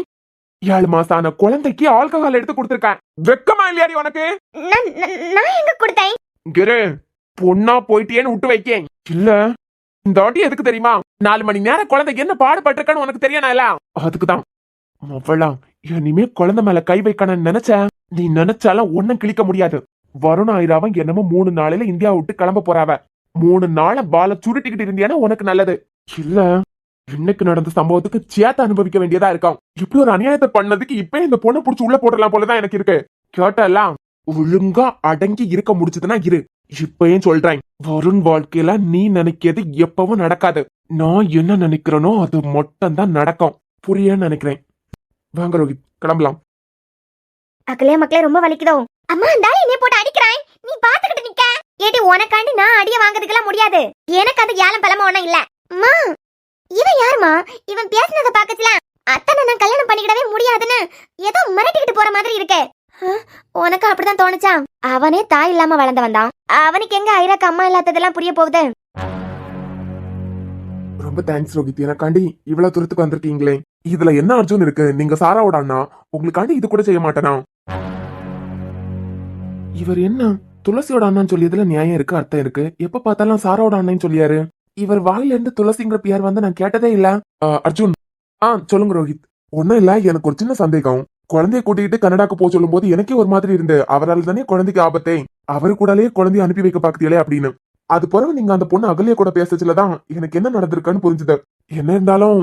7 மாசம் ஆன குழந்தைக்கு ஆல்கஹால் எடுத்து கொடுத்திருக்கேன். வெக்கமா இல்லையாடி உனக்கு? நான் எங்க கொடுத்தேன்? கிரு, பொண்ணா போயிட்டேன்னு விட்டு வைக்கேன். இல்ல இந்த வாட்டி எதுக்கு தெரியுமா? 4 மணி நேரம் குழந்தைக்கு என்ன பாடுபட்டிருக்கான்னு உனக்கு தெரியணும்ல. அதுக்குதான் அவளா இனிமே குழந்தை மேல கை வைக்கணும்னு நினைச்ச. நீ நினைச்சாலும் ஒன்னும் கிழிக்க முடியாது. வருண் ஐராவன் என்னமோ 3 நாளையில இந்தியா விட்டு கிளம்ப போறாவ. 3 நாள பால சுருட்டிக்கிட்டு இருந்தியானா உனக்கு நல்லது. இல்ல இன்னைக்கு நடந்த சம்பவத்துக்கு சேத்த அனுபவிக்க வேண்டியதா இருக்கான். இப்படி ஒரு அநியாயத்தை பண்ணதுக்கு இப்ப இந்த பொண்ணை புடிச்சு உள்ள போடலாம் போலதான் எனக்கு இருக்கு. கேட்டெல்லாம் ஒழுங்கா அடங்கி இருக்க முடிச்சதுன்னா இரு. இப்பயும் சொல்றேன், வருண் வாழ்க்கையில நீ நினைக்கிறது எப்பவும் நடக்காது. நான் என்ன நினைக்கிறேனோ அது மட்டும் தான் நடக்கும். புரிய நினைக்கிறேன். வாங்க ரோஹித், கிளம்பலாம். அக்கலே மக்களே ரொம்ப வலிக்குதோ. அம்மா இந்தாலே என்னை போட்டு அடிக்கிறாய், நீ பாத்துக்கிட்டு நிக்க. ஏடி உனக்காண்டி நான் அடிய வாங்குறதுக்கெல்லாம் முடியாது. எனக்கு அது ஏலம் பலமா ஒண்ணும் இல்ல. அம்மா இவன் யாருமா? இவன் பேசினத பாக்கல அத்தனை நான் கல்யாணம் பண்ணிக்கிடவே முடியாதுன்னு ஏதோ மிரட்டிக்கிட்டு போற மாதிரி இருக்கு. உனக்கு அப்படிதான் தோணுச்சா? அவனே தாய் இல்லாம வளர்ந்து வந்தான். அவனுக்கு எங்க ஐராக்கு அம்மா இல்லாததெல்லாம் புரிய போகுது. ரொம்ப தேங்க்ஸ் ரோஹித், எனக்காண்டி இவ்வளவு தூரத்துக்கு வந்திருக்கீங்களே. இதுல என்ன அர்ஜுன் இருக்கு? நீங்க சாராவோட அண்ணா, உங்களுக்காண்டி இது கூட செய்ய மாட்டேனா? இவர் என்ன துளசியோட அண்ணான்னு சொல்லியதுல நியாயம் இருக்கு, அர்த்தம் இருக்கு. எப்ப பார்த்தாலும் சாராவோட அண்ணன்னு சொல்லியாரு. இவர் வாயில இருந்து துளசிங்கிற பேர் வந்து நான் கேட்டதே இல்ல. அர்ஜுன், சொல்லுங்க ரோஹித். ஒன்னும் இல்ல, எனக்கு ஒரு சின்ன சந்தேகம். குழந்தைய கூட்டிகிட்டு கனடாக்கு போக சொல்லும் போது எனக்கே ஒரு மாதிரி இருந்து, அவரால் தானே குழந்தைக்கு ஆபத்தே, அவரு கூடலே குழந்தைய அனுப்பி வைக்க பாக்குறீங்களே அப்படின்னு. அது பிறகு நீங்க அந்த பொண்ணு அகலிய கூட பேசச்சுலதான் எனக்கு என்ன நடந்திருக்குன்னு புரிஞ்சுது. என்ன இருந்தாலும்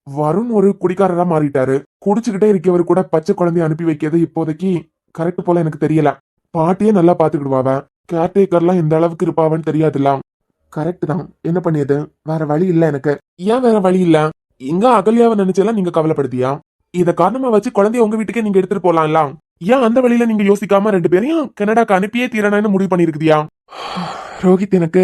வருண் ஒரு குடிக்காரரா மாறிட்டாரு. குடிச்சுக்கிட்டே இருக்கவர் கூட பச்சை குழந்தைய அனுப்பி வைக்கிறது இப்போதைக்கு கரெக்ட் போல எனக்கு தெரியல. பாட்டியே நல்லா பாத்துக்கிடுவாவ, கேர்டேக்கர்லாம் எந்த அளவுக்கு இருப்பாவன்னு தெரியாதுல்ல. கரெக்ட் தான், என்ன பண்ணியது? வேற வழி இல்ல எனக்கு. ஏன் வேற வழி இல்ல? எங்க அகல்யாவை நினைச்செல்லாம் நீங்க கவலைப்படுத்தியா? இத காரணமா வச்சு குழந்தைய உங்க வீட்டுக்கே நீங்க எடுத்துட்டு போலாம்ல. ஏன் அந்த வழியில நீங்க யோசிக்காம 2 பேரையும் கனடாக்கு அனுப்பியே தீரணும்னு முடிவு பண்ணிருக்குதியா? ரோஹித், எனக்கு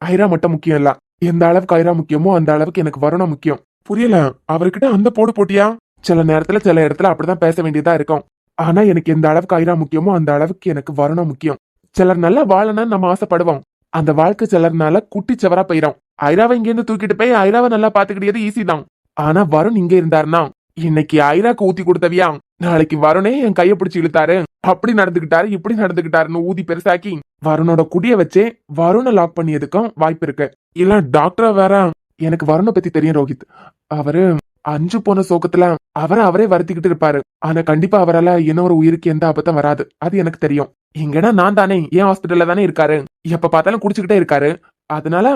ஐரா மட்டும் முக்கியம் இல்ல, எந்த அளவுக்கு ஐரா முக்கியமோ அந்த அளவுக்கு எனக்கு வருணம் முக்கியம். புரியல, அவர்கிட்ட அந்த போடு போட்டியா? சில நேரத்துல சில இடத்துல அப்படிதான் பேச வேண்டியதா இருக்கும். ஆனா எனக்கு எந்த அளவுக்கு ஐரா முக்கியமோ அந்த அளவுக்கு எனக்கு வருணம் முக்கியம். சிலர் நல்லா வாழணும்னு நம்ம ஆசைப்படுவோம். அந்த வாழ்க்கை சிலர்னால குட்டிச்சவரா போயிடும். ஐராவை இங்க இருந்து தூக்கிட்டு போய் ஐராவை நல்லா பாத்துக்கிட்டது ஈஸி தான். ஆனா வருண் இங்க இருந்தாருன்னா இன்னைக்கு ஐராக்கு ஊத்தி கொடுத்தவியா, நாளைக்கு வருணே என் கைய பிடிச்சு இழுத்தாரு, அப்படி நடந்துகிட்டாரு இப்படி நடந்துகிட்டாருன்னு ஊதி பெருசாக்கி வருணோட குடிய வச்சே வருணை லாக் பண்ணியதுக்கும் வாய்ப்பு இருக்கு. இல்ல டாக்டரா வேற. எனக்கு வருணை பத்தி தெரியும் ரோஹித். அவரு 5 போன சோகத்துல அவரே வருத்திக்கிட்டு இருப்பாரு. ஆனா கண்டிப்பா அவரால இன்னொரு உயிருக்கு எந்த ஆபத்தும் வராது, அது எனக்கு தெரியும். இங்கன்னா நான் தானே ஏன் ஹாஸ்பிட்டல்ல தானே இருக்காரு, எப்ப பார்த்தாலும் குடிச்சுக்கிட்டே இருக்காரு. அதனால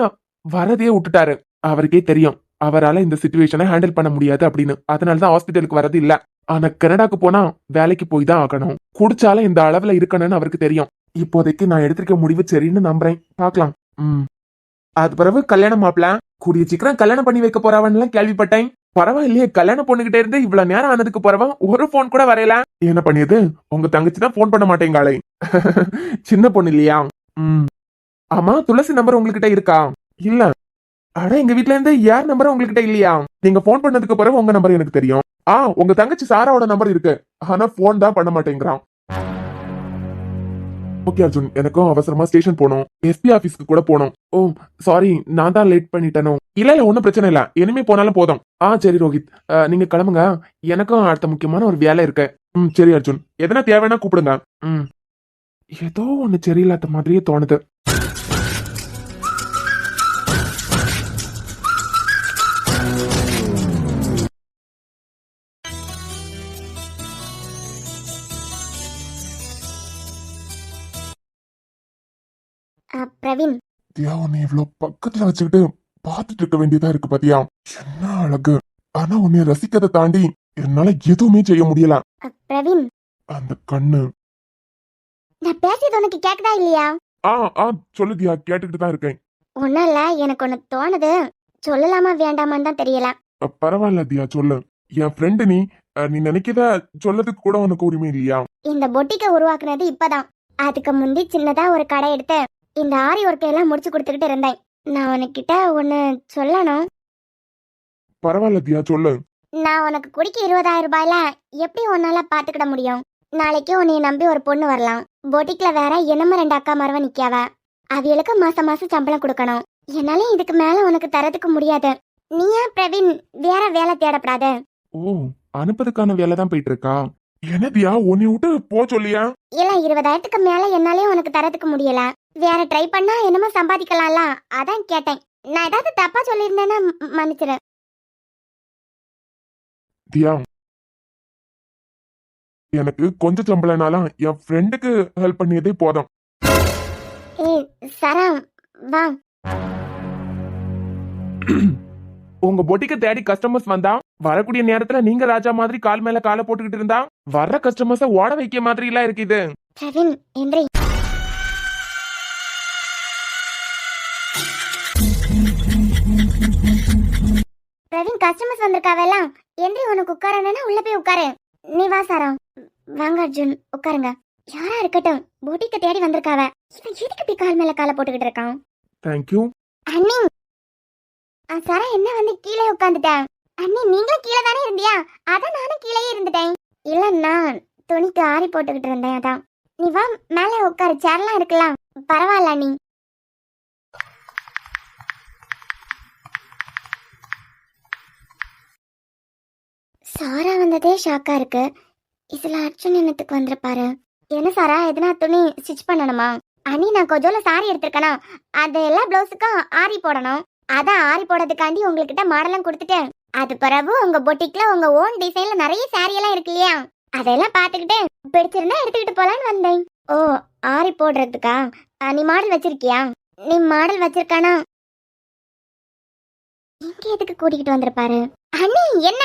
வரதையே விட்டுட்டாரு. அவருக்கே தெரியும் அவரால இந்த சிச்சுவேஷனை ஹேண்டில் பண்ண முடியாது அப்படின்னு. அதனாலதான் ஹாஸ்பிட்டலுக்கு வரது இல்ல. ஆனா கனடாக்கு போனா வேலைக்கு போய் தான் ஆகணும். குடிச்சாலும் இந்த அளவுல இருக்கணும்னு அவருக்கு தெரியும். இப்போதைக்கு நான் எடுத்திருக்க முடிவு சரின்னு நம்புறேன். பாக்கலாம். அது பிறகு கல்யாணம் மாப்பிள கூடிய சீக்கிரம் கல்யாணம் பண்ணி வைக்க போறவன் கேள்விப்பட்டேன். பரவாயில்லையே, கல்யாணம் பொண்ணுகிட்டே இருந்து இவ்வளவு நேரம் ஆனதுக்கு போறவன் ஒரு போன் கூட வரையல. என்ன பண்ணியது, உங்க தங்கச்சி தான் போன் பண்ண மாட்டேங்காளே. சின்ன பொண்ணு இல்லையா? ஆமா, துளசி நம்பர் உங்ககிட்ட இருக்கா? இல்ல. அட, எங்க வீட்ல இருந்து யார் நம்பர் உங்ககிட்ட இல்லையா? நீங்க போன் பண்ணதுக்கு பிறகு உங்க நம்பர் எனக்கு தெரியும். உங்க தங்கச்சி சாராவோட நம்பர் இருக்கு, ஆனா போன் தான் பண்ண மாட்டேங்கிறான். ஓகே அர்ஜுன், எனக்கும் அவசரமா ஸ்டேஷன் போகணும். எஸ்பி ஆபீஸ்க்கு கூட போகணும். ஓ சாரி, நான் தான் லேட் பண்ணிட்டேனோ? இல்ல ஒன்னும் பிரச்சனை இல்ல, இனிமே போனாலும் போதும். சரி ரோஹித், நீங்க கிளம்புங்க. எனக்கும் அடுத்த முக்கியமான ஒரு வேலை இருக்கு. சரி அர்ஜுன், எதனா தேவைன்னா கூப்பிடுங்க. ஏதோ ஒண்ணு சரியில்லாத மாதிரியே தோணுது. பிரவீன், உன்னை இவ்வளவு பக்கத்துல வச்சுக்கிட்டு பாத்துட்டு இருக்க வேண்டியதா இருக்கு பாத்தியா? என்ன அழகு. ஆனா உன்னை ரசிக்கதை தாண்டி என்னால எதுவுமே செய்ய முடியல. பிரவீன், அந்த கண்ணு. நான் பேசியது உனக்கு கேக்குதா இல்லையா? சொல்லுதியா, கேட்டுக்கிட்டு தான் இருக்கேன். ஒண்ணும் இல்ல, எனக்கு ஒண்ணு தோணுது. சொல்லலாமா வேண்டாமான்னு தான் தெரியல. பரவாயில்ல தியா, சொல்லு. என் ஃப்ரெண்டு நீ நினைக்கிறத சொல்லதுக்கு கூட உனக்கு உரிமை இல்லையா? இந்த பொட்டிக்க உருவாக்குனது இப்பதான். அதுக்கு முந்தி சின்னதா ஒரு கடை எடுத்து இந்த ஆரி ஒர்க் எல்லாம் முடிச்சு கொடுத்துக்கிட்டு இருந்தேன். நான் உனக்கிட்ட ஒண்ணு சொல்லணும். பரவாயில்ல தியா, சொல்லு. நான் உனக்கு குடிக்க 20,000 ரூபாயில எப்படி உன்னால பாத்துக்கிட முடியும்? நாளைக்கு உன்னைய நம்பி ஒரு பொண்ணு வரலாம். பொட்டிக்ல வேற என்னமோ 2 அக்கா மரவ நிக்காவ. அவியலுக்கு மாசம் மாசம் சம்பளம் கொடுக்கணும். என்னால இதுக்கு மேல உனக்கு தரதுக்கு முடியாது. நீ ஏன் பிரவீன் வேற வேலை தேடப்படாத? ஓ, அனுப்பதுக்கான வேலை தான் போயிட்டு இருக்கா? என்னதியா, உன்னை விட்டு போ சொல்லியா? இல்ல, 20,000க்கு மேல என்னாலே உனக்கு தரதுக்கு முடியல. வேற ட்ரை பண்ணா என்னமோ சம்பாதிக்கலாம்ல, அதான் கேட்டேன். நான் ஏதாவது தப்பா சொல்லியிருந்தேன்னா மன்னிச்சிரு. தியா, எனக்கு கொஞ்சம் சம்பளம்னாலும் என் ஃப்ரெண்டுக்கு ஹெல்ப் பண்ணியதே போதும். ஏய் சரா, வா. உங்க பொட்டிக்க தேடி கஸ்டமர்ஸ் வந்தா வரக்கூடிய நேரத்துல நீங்க ராஜா மாதிரி கால் மேல காலை போட்டுக்கிட்டு இருந்தா வர்ற கஸ்டமர்ஸ ஓட வைக்க மாதிரி எல்லாம் இருக்கு இது. பிரவீன், எந்திரி. பிரவீன், கஸ்டமர்ஸ் வந்திருக்காவெல்லாம். எந்திரி, உனக்கு உட்காரணும்னா உள்ள போய் உட்காரு. நீ வா சாரா. வாங்க அர்ஜுன், உட்காருங்க. யாரா இருக்கட்டும், பொட்டிக்க தேடி வந்திருக்காவ. இவன் எதுக்கு இப்படி கால் மேல காலை போட்டுக்கிட்டு இருக்கான்? தேங்க்யூ. அண்ணி, சாரா என்ன வந்து கீழே உட்காந்துட்டேன். அண்ணி, நீங்களும் கீழே தானே இருந்தியா? அதான் நானும் கீழேயே இருந்துட்டேன். இல்ல, நான் துணிக்கு ஆரி போட்டுக்கிட்டு இருந்தேன், அதான். நீ வா, மேல உட்காரு, சேர்லாம் இருக்கலாம். பரவாயில்ல அண்ணி. சாரா வந்ததே ஷாக்கா இருக்கு. இதுல அர்ஜுன் என்னத்துக்கு வந்திருப்பாரு? என்ன சாரா, எதுனா துணி ஸ்டிச் பண்ணணுமா? அண்ணி, நான் கொஞ்சோல சாரி எடுத்திருக்கேனா, அது எல்லா பிளவுஸுக்கும் ஆரி போடணும். அதான் ஆரி போடுறதுக்காண்டி உங்ககிட்ட மாடலாம் கொடுத்துட்டேன். அது பிறகு உங்க பொட்டிக்ல உங்க ஓன் டிசைன்ல நிறைய சாரி எல்லாம் இருக்கு இல்லையா, அதெல்லாம் பாத்துக்கிட்டு பிடிச்சிருந்தா எடுத்துக்கிட்டு போலான்னு வந்தேன். ஓ, ஆரி போடுறதுக்கா? நீ மாடல் வச்சிருக்கியா? நீ மாடல் வச்சிருக்கானா? இங்க எதுக்கு கூட்டிகிட்டு வந்திருப்பாரு? அண்ணி என்ன?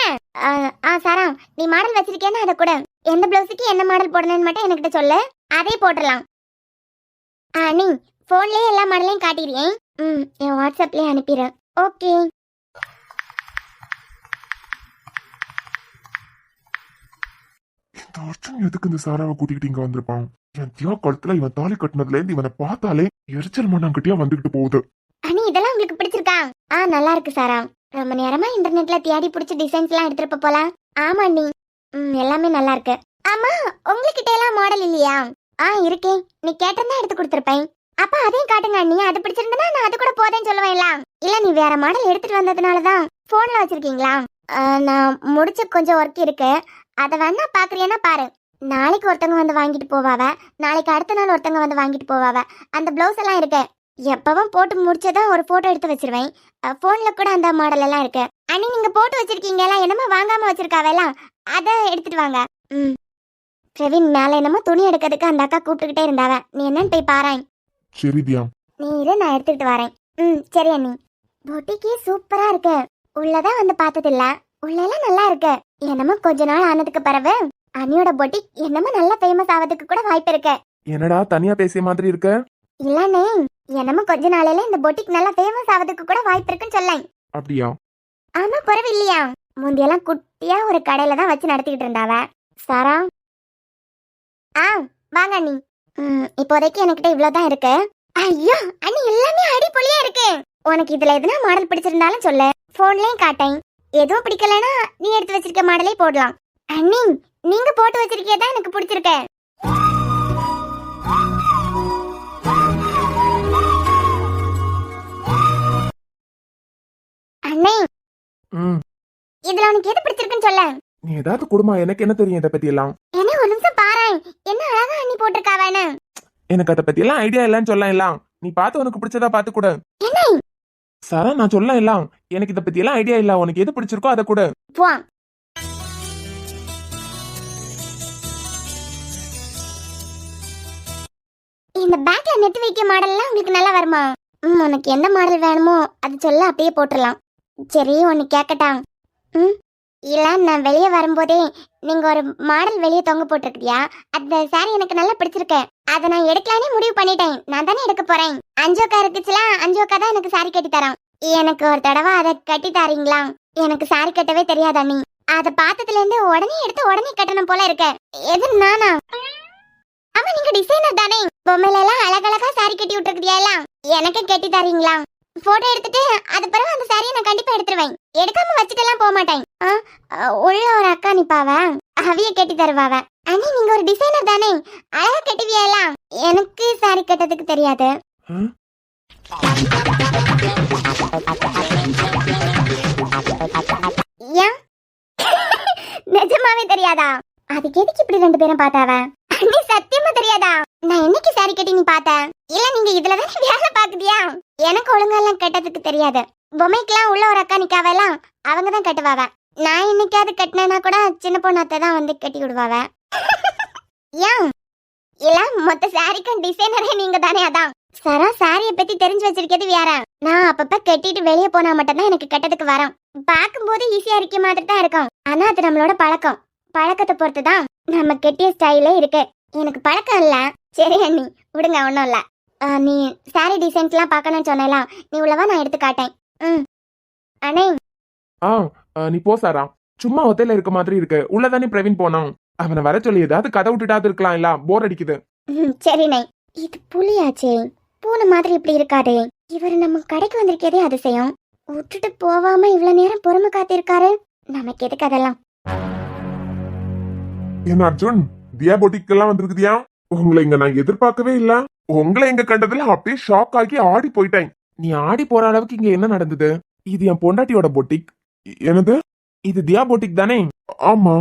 சாரா, நீ மாடல் வச்சிருக்கியானா அதை கூட. எந்த பிளவுஸுக்கு என்ன மாடல் போடணும்னு மட்டும் என்கிட்ட சொல்லு, அதே போட்டுடலாம். அண்ணி, போன்லயே எல்லா மாடலையும் காட்டிடுறேன். என் வாட்ஸ்அப்லயே அனுப்பிடுறேன். ஓகே. இந்த அர்ஜுன் எதுக்கு இந்த சாராவை கூட்டிக்கிட்டு இங்க வந்திருப்பான்? என் தியா கழுத்துல இவன் தாலி கட்டினதுல இருந்து இவனை பார்த்தாலே எரிச்சல் மண்ணாங்கிட்டயா வந்துகிட்டு போகுது. அண்ணி, இதெல்லாம் உங்களுக்கு பிடிச்சிருக்கா? நல்லா இருக்கு சாரா. ரொம்ப நேரமா இன்டர்நெட்ல தேடி பிடிச்ச டிசைன்ஸ்லாம் எடுத்துட்டு போலாம். ஆமா நீ. எல்லாமே நல்லா இருக்கு. ஆமா, உங்ககிட்ட எல்லாம் மாடல் இல்லையா? இருக்கே. நீ கேட்டிருந்தா எடுத்து கொடுத்துருப்பேன். அப்ப அதையும் காட்டுங்க அண்ணி. அது பிடிச்சிருந்தா நான் அது கூட போதேன்னு சொல்லுவேன்ல. இல்ல, நீ வேற மாடல் எடுத்துட்டு வந்ததுனாலதான் போன்ல வச்சிருக்கீங்களா? நான் முடிச்ச கொஞ்சம் ஒர்க் இருக்கு. அதை வேணா பாக்குறியன்னா பாரு. நாளைக்கு ஒருத்தவங்க வந்து வாங்கிட்டு போவாவ, நாளைக்கு அடுத்த நாள் ஒருத்தவங்க வந்து வாங்கிட்டு போவாவ. அந்த பிளவுஸ் எல்லாம் இருக்கு. எப்பவும் போட்டு முடிச்சதான் ஒரு போட்டோ எடுத்து வச்சிருவேன். போன்ல கூட அந்த மாடல் எல்லாம் இருக்கு. அண்ணி, நீங்க போட்டு வச்சிருக்கீங்களா? என்னமோ வாங்காம வச்சிருக்காவெல்லாம், அத எடுத்துட்டு வாங்க. பிரவீன், மேல என்னமோ துணி எடுக்கிறதுக்கு அந்த அக்கா கூப்பிட்டுக்கிட்டே இருந்தாவ. நீ என்னன்னு போய் பாரு. சரி தியா. நீ இரு, நான் எடுத்துக்கிட்டு வரேன். சரி அண்ணி. பொட்டிக்கு சூப்பரா இருக்கு. உள்ளதான் வந்து பார்த்தது இல்ல. உள்ளெல்லாம் நல்லா இருக்கு. என்னமோ கொஞ்ச நாள் ஆனதுக்கு பிறகு அண்ணியோட பொட்டிக் என்னமோ நல்லா ஃபேமஸ் ஆவதுக்கு கூட வாய்ப்பு இருக்கு. என்னடா தனியா பேசிய மாதிரி இருக்க? இல்லண்ணே, என்னமோ கொஞ்ச நாளையில இந்த பொட்டிக் நல்லா ஃபேமஸ் ஆவதுக்கு கூட வாய்ப்பு இருக்குன்னு சொல்லேன். அப்படியா? ஆமா, குறவு இல்லையா? முந்தியெல்லாம் குட்டியா ஒரு கடையில தான் வச்சு நடத்திக்கிட்டு இருந்தாவ. சாரா, வாங்க அண்ணி. இப்போதைக்கு என்கிட்ட இவ்வளவுதான் இருக்கு. ஐயோ அண்ணி, எல்லாமே அடிப்பொலியா இருக்கு. உனக்கு இதுல எதுனா மாடல் பிடிச்சிருந்தாலும் சொல்லு, போன்லயும் காட்டேன். எதுவும் பிடிக்கலனா நீ எடுத்து வச்சிருக்க மாடலே போடலாம். அண்ணி, நீங்க போட்டு வச்சிருக்கதான் எனக்கு பிடிச்சிருக்கு. அண்ணே, இதுல உனக்கு எது பிடிச்சிருக்குன்னு சொல்ல. நீ ஏதாவது குடும்பம், எனக்கு என்ன தெரியும் இத பத்தி எல்லாம்? என்ன, ஒரு நிமிஷம் பாரு. என்ன அழகா அண்ணி போட்டிருக்காவன்னு. எனக்கு அத பத்தி எல்லாம் ஐடியா இல்லன்னு சொல்லலாம். நீ பார்த்து உனக்கு பிடிச்சதா பார்த்து கூட. என்ன சாரா, நான் சொல்லலாம், எனக்கு இத பத்தி எல்லாம் ஐடியா இல்ல. உனக்கு எது பிடிச்சிருக்கோ அத கூட. போ. இந்த பேக்ல நெட் வைக்க மாடல்லாம் உங்களுக்கு நல்லா வருமா? உனக்கு எந்த மாடல் வேணுமோ அது சொல்ல, அப்படியே போட்டுடலாம். சரி, ஒன்னு கேக்கட்டா? இல்ல, நான் வெளியே வரும்போதே நீங்க ஒரு மாடல் வெளியே தொங்க போட்டிருக்கியா? அந்த சாரி எனக்கு நல்லா பிடிச்சிருக்கு. அதை நான் எடுக்கலானே முடிவு பண்ணிட்டேன். நான் தானே எடுக்க போறேன். அஞ்சோக்கா இருக்குச்சுல, அஞ்சோக்கா தான் எனக்கு சாரி கட்டி தரோம். எனக்கு ஒரு தடவை அதை கட்டி தரீங்களா? எனக்கு சாரி கட்டவே தெரியாதா நீ? அதை பார்த்ததுல இருந்து உடனே எடுத்து உடனே கட்டணும் போல இருக்க. எது நானா? ஆமா, நீங்க டிசைனர் தானே. பொம்மையில எல்லாம் அழகழகா சாரி கட்டி விட்டுருக்கியா? எனக்கு கட்டி தரீங்களா? போட்டோ எடுத்துட்டு அது பிறகு அந்த சாரியை நான் கண்டிப்பா எடுத்துருவேன். எடுக்காம வச்சுட்டு எல்லாம் போக மாட்டேன். உள்ள ஒரு அக்கா நிப்பாவ, அவிய கட்டி தருவாவ. அண்ணி, நீங்க ஒரு டிசைனர் தானே, அழகா கட்டுவியா? எனக்கு சாரி கட்டதுக்கு தெரியாது. ஏன் நிஜமாவே தெரியாதா? அதுக்கு எதுக்கு இப்படி ரெண்டு பேரும் பார்த்தாவ? அண்ணி, சத்தியமா தெரியாதா? நான் என்னைக்கு சாரி கட்டி நீ பார்த்த? இல்ல, நீங்க இதுலதான் வேலை பாக்குதியா? எனக்கு ஒழுங்கா எல்லாம் கட்டதுக்கு தெரியாது. பொம்மைக்கெல்லாம் உள்ள ஒரு அக்கா நிக்காவெல்லாம், அவங்க தான் கட்டுவாவ. நான் என்னைக்காவது கட்டினா கூட சின்ன பொண்ணாத்த தான் வந்து கட்டி விடுவாவ. ஏன் இல்ல, மொத்த சாரிக்கும் டிசைனரே நீங்க தானே? அதான் சரா, சாரிய பத்தி தெரிஞ்சு வச்சிருக்கிறது வேற. நான் அப்பப்ப கட்டிட்டு வெளியே போனா மட்டும்தான் எனக்கு கட்டதுக்கு வரும். பார்க்கும்போது ஈஸியா இருக்க மாதிரி தான் இருக்கும். ஆனா அது நம்மளோட பழக்கம். பழக்கத்தை பொறுத்துதான் நம்ம கெட்டிய ஸ்டைலே இருக்கு. எனக்கு பழக்கம் இல்ல. சரி அண்ணி, விடுங்க, ஒன்னும் இல்ல. நீ சாரி டிசைன்ஸ் எல்லாம் பார்க்கணும்னு சொன்னலாம். நீ உள்ளவா, நான் எடுத்து காட்டேன். அண்ணே, நீ போ சாரா. சும்மா ஒத்தையில இருக்க மாதிரி இருக்கு. உள்ளதானே பிரவீன் போனான். அவனை வர சொல்லி ஏதாவது கதை விட்டுட்டாது இருக்கலாம். இல்ல, போர் அடிக்குது. சரிண்ணே. இது புலியாச்சே, பூனை மாதிரி இப்படி இருக்காதே. இவர் நம்ம கடைக்கு வந்திருக்கதே அதிசயம். விட்டுட்டு போவாம இவ்வளவு நேரம் பொறுமை காத்திருக்காரு. நமக்கு எதுக்கு அதெல்லாம்? என்ன அர்ஜுன், தியா பொட்டிக்கு எல்லாம் வந்திருக்குதியா? உங்களை இங்க நான் எதிர்பார்க்கவே இல்ல. உங்களை எங்க கண்டதுல அப்படியே ஷாக் ஆகி ஆடி போயிட்டேன். நீ ஆடி போற அளவுக்கு இங்க என்ன நடந்தது? இது என் பொண்டாட்டியோட பொட்டிக். என்னது, இது தியா பொட்டிக் தானே? ஆமா.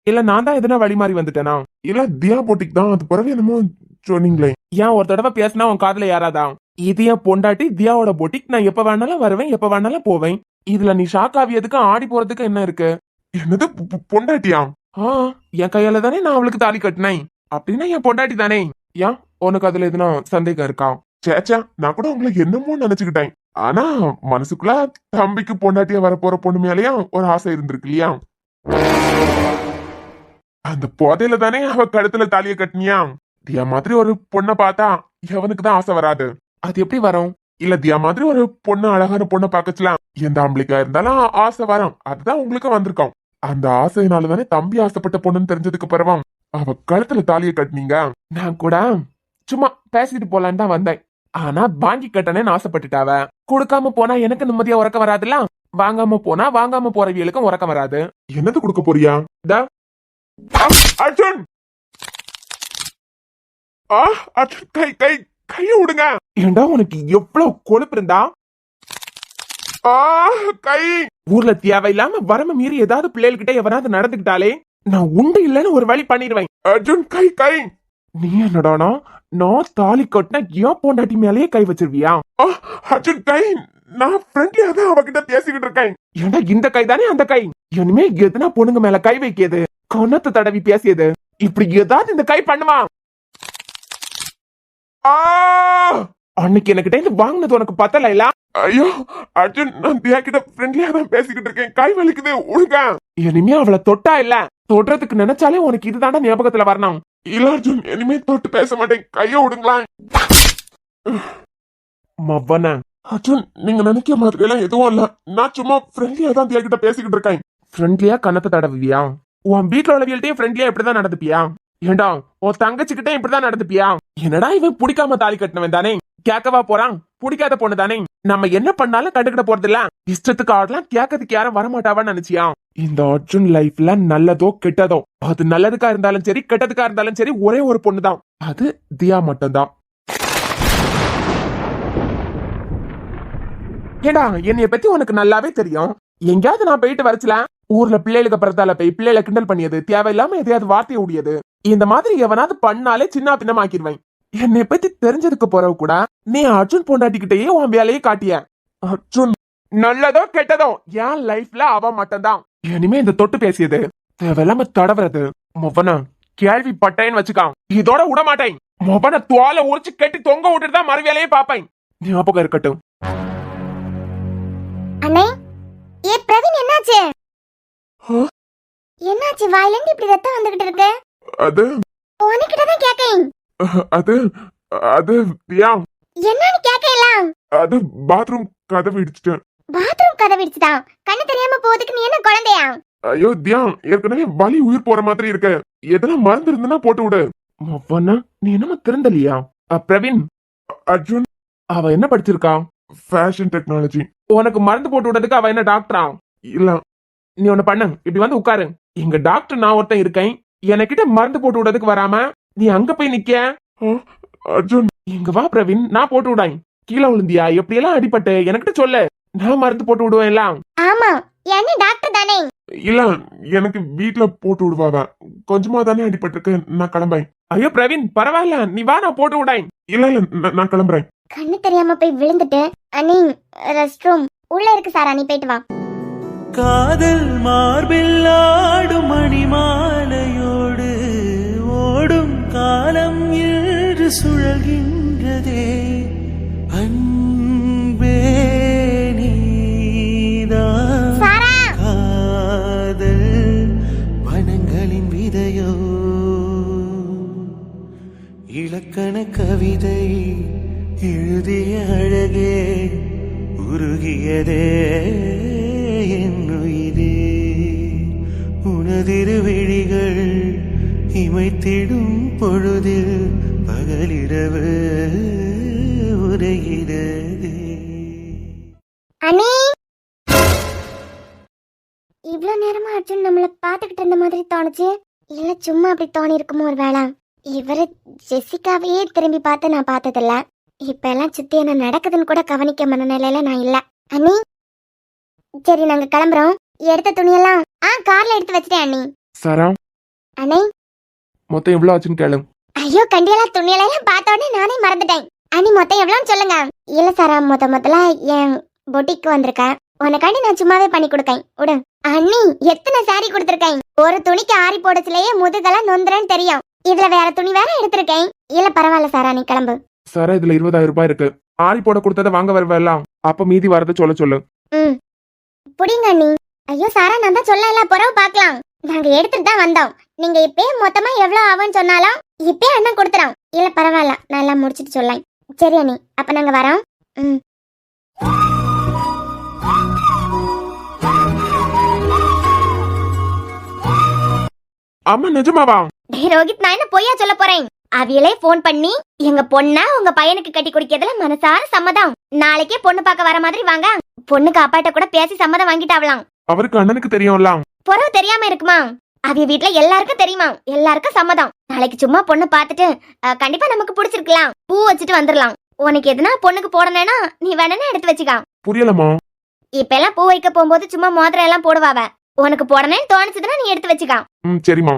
இல்ல, நான் தான் எதனா வழி மாறி வந்துட்டேனா? இல்ல, தியா பொட்டிக் தான். அது பிறகு என்னமோ சொன்னீங்களே. ஏன் ஒரு தடவை பேசினா உன் காதுல யாராதா? இது என் பொண்டாட்டி தியாவோட பொட்டிக். நான் எப்ப வேணாலும் வருவேன், எப்ப வேணாலும் போவேன். இதுல நீ ஷாக் ஆவியதுக்கு ஆடி போறதுக்கு என்ன இருக்கு? என்னது, பொண்டாட்டியா? என் கையால தானே நான் அவளுக்கு தாலி கட்டினேன். அப்படின்னா என் பொண்டாட்டி தானே. ஏன் உனக்கு அதுல எதுனா சந்தேகம் இருக்கா? சேச்சா, நான் கூட உங்களை என்னமோ நினைச்சுக்கிட்டேன். ஆனா மனசுக்குள்ள தம்பிக்கு பொண்டாட்டியா வரப்போற பொண்ணு மேலயும் ஒரு ஆசை இருந்திருக்கு இல்லையா? அந்த போதையில தானே அவ கழுத்துல தாலிய கட்டினியா? தியா மாதிரி ஒரு பொண்ணை பார்த்தா எவனுக்கு தான் ஆசை வராது? அது எப்படி வரும்? இல்ல, தியா மாதிரி ஒரு பொண்ணு, அழகான பொண்ணை பாக்கச்சலாம். எந்த ஆம்பளைக்கா இருந்தாலும் ஆசை வரும். அதுதான் உங்களுக்கு வந்திருக்கோம். அந்த ஆசையினால தானே தம்பி ஆசைப்பட்ட பொண்ணுன்னு தெரிஞ்சதுக்கு பிறவா அவ கழுத்துல தாலிய கட்டினீங்க. நான் கூட சும்மா பேசிட்டு போலான்னு தான் வந்தேன். ஆனா வாங்கி கட்டணேன்னு ஆசைப்பட்டுட்டாவ. கொடுக்காம போனா எனக்கு நிம்மதியா உறக்க வராதுல்ல. வாங்காம போனா வாங்காம போறவியலுக்கும் உறக்கம் வராது. என்னது கொடுக்க போறியா? அர்ஜுன், அர்ஜுன், கை கை கைய விடுங்க. ஏண்டா உனக்கு எவ்வளவு கொழுப்பு இருந்தா? கை. ஊர்ல தேவையில்லாம வரம மீறி ஏதாவது பிள்ளைகிட்ட எவனாவது நடந்துக்கிட்டாலே நான் உண்டு இல்லன்னு ஒரு வழி பண்ணிடுவேன். அர்ஜுன், கை கை. நீ என்னடானா நான் தாலி கட்டினா ஏன் பொண்டாட்டி மேலேயே கை வச்சிருவியா? அர்ஜுன், கை. நான் ஃப்ரெண்ட்லியா தான் அவகிட்ட பேசிக்கிட்டு இருக்கேன். ஏன்னா இந்த கை தானே அந்த கை. இனிமே எதுனா பொண்ணுங்க மேல கை வைக்கியது, கண்ணத்தை தடவி பேசியது, இப்படி ஏதாவது இந்த கை பண்ணுமா? அன்னைக்கு எனக்கிட்ட இருந்து வாங்கினது உனக்கு பத்தல இல்ல? ஐயோ அர்ஜுன், நான் தியா கிட்ட ஃப்ரெண்ட்லியா தான் பேசிக்கிட்டு இருக்கேன். கை வலிக்குது, ஒழுங்க. இனிமே அவளை தொட்டா இல்ல, தொடுறதுக்கு நினைச்சாலே உனக்கு இதுதாண்டா ஞாபகத்துல வரணும். இல்ல அர்ஜுன், இனிமே தொட்டு பேச மாட்டேன். கைய விடுங்களா. மவன அர்ஜுன், நீங்க நினைக்கிற மாதிரி எல்லாம் எதுவும் இல்ல. நான் சும்மா ஃப்ரெண்ட்லியா தான் தியா கிட்ட பேசிக்கிட்டு இருக்கேன். ஃப்ரெண்ட்லியா கண்ணத்தை தடவியா? உன் வீட்டுல உள்ளவியல்கிட்டயும் ஃப்ரெண்ட்லியா இப்படிதான் நடந்துப்பியா? ஏண்டா உன் தங்கச்சிக்கிட்டே இப்படிதான் நடந்துப்பியா? என்னடா இவன் பிடிக்காம தாலி கட்டினவன் தானே, கேட்கவா போறான்? பிடிக்காத பொண்ணு தானே, நம்ம என்ன பண்ணாலும் கண்டுக்கிட்ட போறது இல்ல. இஷ்டத்துக்கு ஆடலாம், கேட்கறதுக்கு யாரும் வரமாட்டாவான்னு நினைச்சியா? இந்த அர்ஜுன் லைஃப்ல நல்லதோ கெட்டதோ, அது நல்லதுக்கா இருந்தாலும் சரி கெட்டதுக்கா இருந்தாலும் சரி ஒரே ஒரு பொண்ணு தான், அது தியா மட்டும்தான். ஏண்டா என்னைய பத்தி உனக்கு நல்லாவே தெரியும். எங்கயாவது நான் போயிட்டு வரச்சுல ஊர்ல பிள்ளைகளுக்கு பிறத்தால போய் பிள்ளைகளை கிண்டல் பண்ணியது, தேவையில்லாம எதையாவது வார்த்தையை உடையது, இந்த மாதிரி எவனாவது பண்ணாலே சின்ன பின்னமாக்கிடுவேன். என்னை பத்தி தெரிஞ்சதுக்கு பிறகு கூட நீ அர்ஜுன் பொண்டாட்டிக்கிட்டயே உன் வேலையை காட்டிய. அர்ஜுன் நல்லதோ கெட்டதோ என் லைஃப்ல அவ மட்டும்தான். இனிமே இந்த தொட்டு பேசியது, தேவையில்லாம தடவுறது, மொவன கேள்வி பட்டேன்னு வச்சுக்கான், இதோட விட மாட்டேன். மொவன துவால உரிச்சு கட்டி தொங்க விட்டுட்டு தான் மறு வேலையை பாப்பேன். ஞாபகம் இருக்கட்டும். அண்ணே, ஏ பிரவீன், என்னாச்சு? என்னாச்சு? வாயிலிருந்து இப்படி ரத்தம் வந்துகிட்டு இருக்கு. அது உனக்கிட்ட தான் கேக்கேன். அது அது தியா, என்னன்னு கேக்கலாம்? அது பாத்ரூம் கதவு இடிச்சிட்டேன். பாத்ரூம் கதவு இடிச்சுதான்? கண்ணு தெரியாம போறதுக்கு நீ என்ன குழந்தையா? ஐயோ தியா, ஏற்கனவே வலி உயிர் போற மாதிரி இருக்கு. எதனா மருந்து இருந்தனா போட்டு விடு. மொவனா நீ என்னமா திருந்தலியா? பிரவீன், அர்ஜுன் அவ என்ன படிச்சிருக்கா? Fashion technology. உனக்கு மருந்து போட்டு விடுறதுக்கு அவ என்ன டாக்டரா? இல்ல. நீ ஒண்ணு பண்ணு, இப்படி வந்து உட்காரு. எங்க டாக்டர் நான் ஒருத்தன் இருக்கேன். எனக்கிட்ட மருந்து போட்டு விடுறதுக்கு வராம நீ அங்க போய் நிக்க. அர்ஜுன், இங்க வா பிரவீன், நான் போட்டு விடாய். கீழே விழுந்தியா? எப்படி எல்லாம் அடிபட்டு எனக்கிட்ட சொல்லு, நான் மருந்து போட்டு விடுவேன். எல்லாம் ஆமா, என்ன டாக்டர் தானே? இல்ல, எனக்கு வீட்டுல போட்டு விடுவாவ. கொஞ்சமா தானே அடிபட்டிருக்கு, நான் கிளம்பேன். ஐயோ பிரவீன், பரவாயில்ல, நீ வா, நான் போட்டு விடாய். இல்ல இல்ல, நான் கிளம்புறேன். கண்ணு தெரியாம போய் விழுந்துட்டு அண்ணி ரெஸ்ட் ரூம் உள்ள இருக்கு சார், நீ போயிட்டு வா. காதல் மார்பில் ஆடும் மணிமாலையோடு ஓடும் காலம் என்று சுழல்கின்றதே. அன்பே நீதான் காதல் வனங்களின் விதையோ, இலக்கண கவிதை எழுதிய அழகே உருகியதே என்னுயிரே. உனதிரு விழிகள் இமைத்திடும் பொழுதில் பகலிரவு உரைகிறது. அண்ணி, இவ்ளோ நேரமா அர்ஜுன் நம்மள பாத்துக்கிட்டு இருந்த மாதிரி தோணுச்சு. இல்ல சும்மா அப்படி தோணி இருக்குமோ ஒரு வேளை? இவரு ஜெசிகாவையே திரும்பி பார்த்து நான் பார்த்ததில்ல. இப்ப எல்லாம் சுத்தி என்ன நடக்குதுன்னு கூட கவனிக்க மனநிலையில நான் இல்ல. அண்ணி, சரி நாங்க கிளம்புறோம். எடுத்த துணியெல்லாம் கார்ல எடுத்து வச்சிட்டேன் அண்ணி. சரா, அண்ணே மொத்தம் எவ்வளவு ஆச்சுன்னு கேளு. ஐயோ, கண்டியெல்லாம் துணியெல்லாம் பார்த்த உடனே நானே மறந்துட்டேன். அண்ணி மொத்தம் எவ்வளோன்னு சொல்லுங்க. இல்ல சாரா, முதல்ல என் பொட்டிக்கு வந்திருக்கேன். உனக்காண்டி நான் சும்மாவே பண்ணி கொடுக்கேன், விடு. அண்ணி, எத்தனை சாரி கொடுத்துருக்கேன். ஒரு துணிக்கு ஆரி போடச்சுலயே முதுகெல்லாம் நொந்துறேன்னு தெரியும். இதுல வேற துணி வேற எடுத்திருக்கேன். இல்ல பரவாயில்ல சாரா, நீ கிளம்பு. சாரா, இதுல 20,000 ரூபாய் இருக்கு. ஆரி போட கொடுத்தத வாங்க வருவெல்லாம், அப்ப மீதி வரத சொல்லு. புடிங்க அண்ணி. ஐயோ சாரா, நான் தான் சொல்லல, பிறகு பாக்கலாம். நாங்க எடுத்துட்டு தான் வந்தோம். நீங்க இப்பயே மொத்தமா எவ்வளவு ஆகும்னு சொன்னாலும் இப்பயே அண்ணன் கொடுத்துறோம். இல்ல பரவாயில்ல, நான் எல்லாம் முடிச்சிட்டு சொல்லேன். சரி அண்ணி, அப்ப நாங்க வரோம். அம்மா நிஜமாவா? ரோஹித், நான் என்ன பொய்யா சொல்ல போறேன்? அவியலே போன் பண்ணி எங்க பொண்ண உங்க பையனுக்கு கட்டி குடிக்கிறதுல மனசார சம்மதம், நாளைக்கே பொண்ணு பார்க்க வர மாதிரி வாங்க. பொண்ணுக்கு அப்பாட்ட கூட பேசி சம்மதம் வாங்கிட்டாவலாம். அவருக்கு அண்ணனுக்கு தெரியும்ல. பொறவு தெரியாம இருக்குமா? அவிய வீட்ல எல்லாருக்கும் தெரியுமா? எல்லாருக்கும் சம்மதம். நாளைக்கு சும்மா பொண்ணு பார்த்துட்டு கண்டிப்பா நமக்கு பிடிச்சிருக்கலாம், பூ வச்சுட்டு வந்துடலாம். உனக்கு எதுனா பொண்ணுக்கு போடணும்னா நீ வேணா எடுத்து வச்சுக்கா. புரியலமா? இப்ப எல்லாம் பூ வைக்க போகும்போது சும்மா மோதிரம் எல்லாம் போடுவாவ. உனக்கு போடணும்னு தோணுச்சுதுன்னா நீ எடுத்து வச்சுக்கா. சரிம்மா.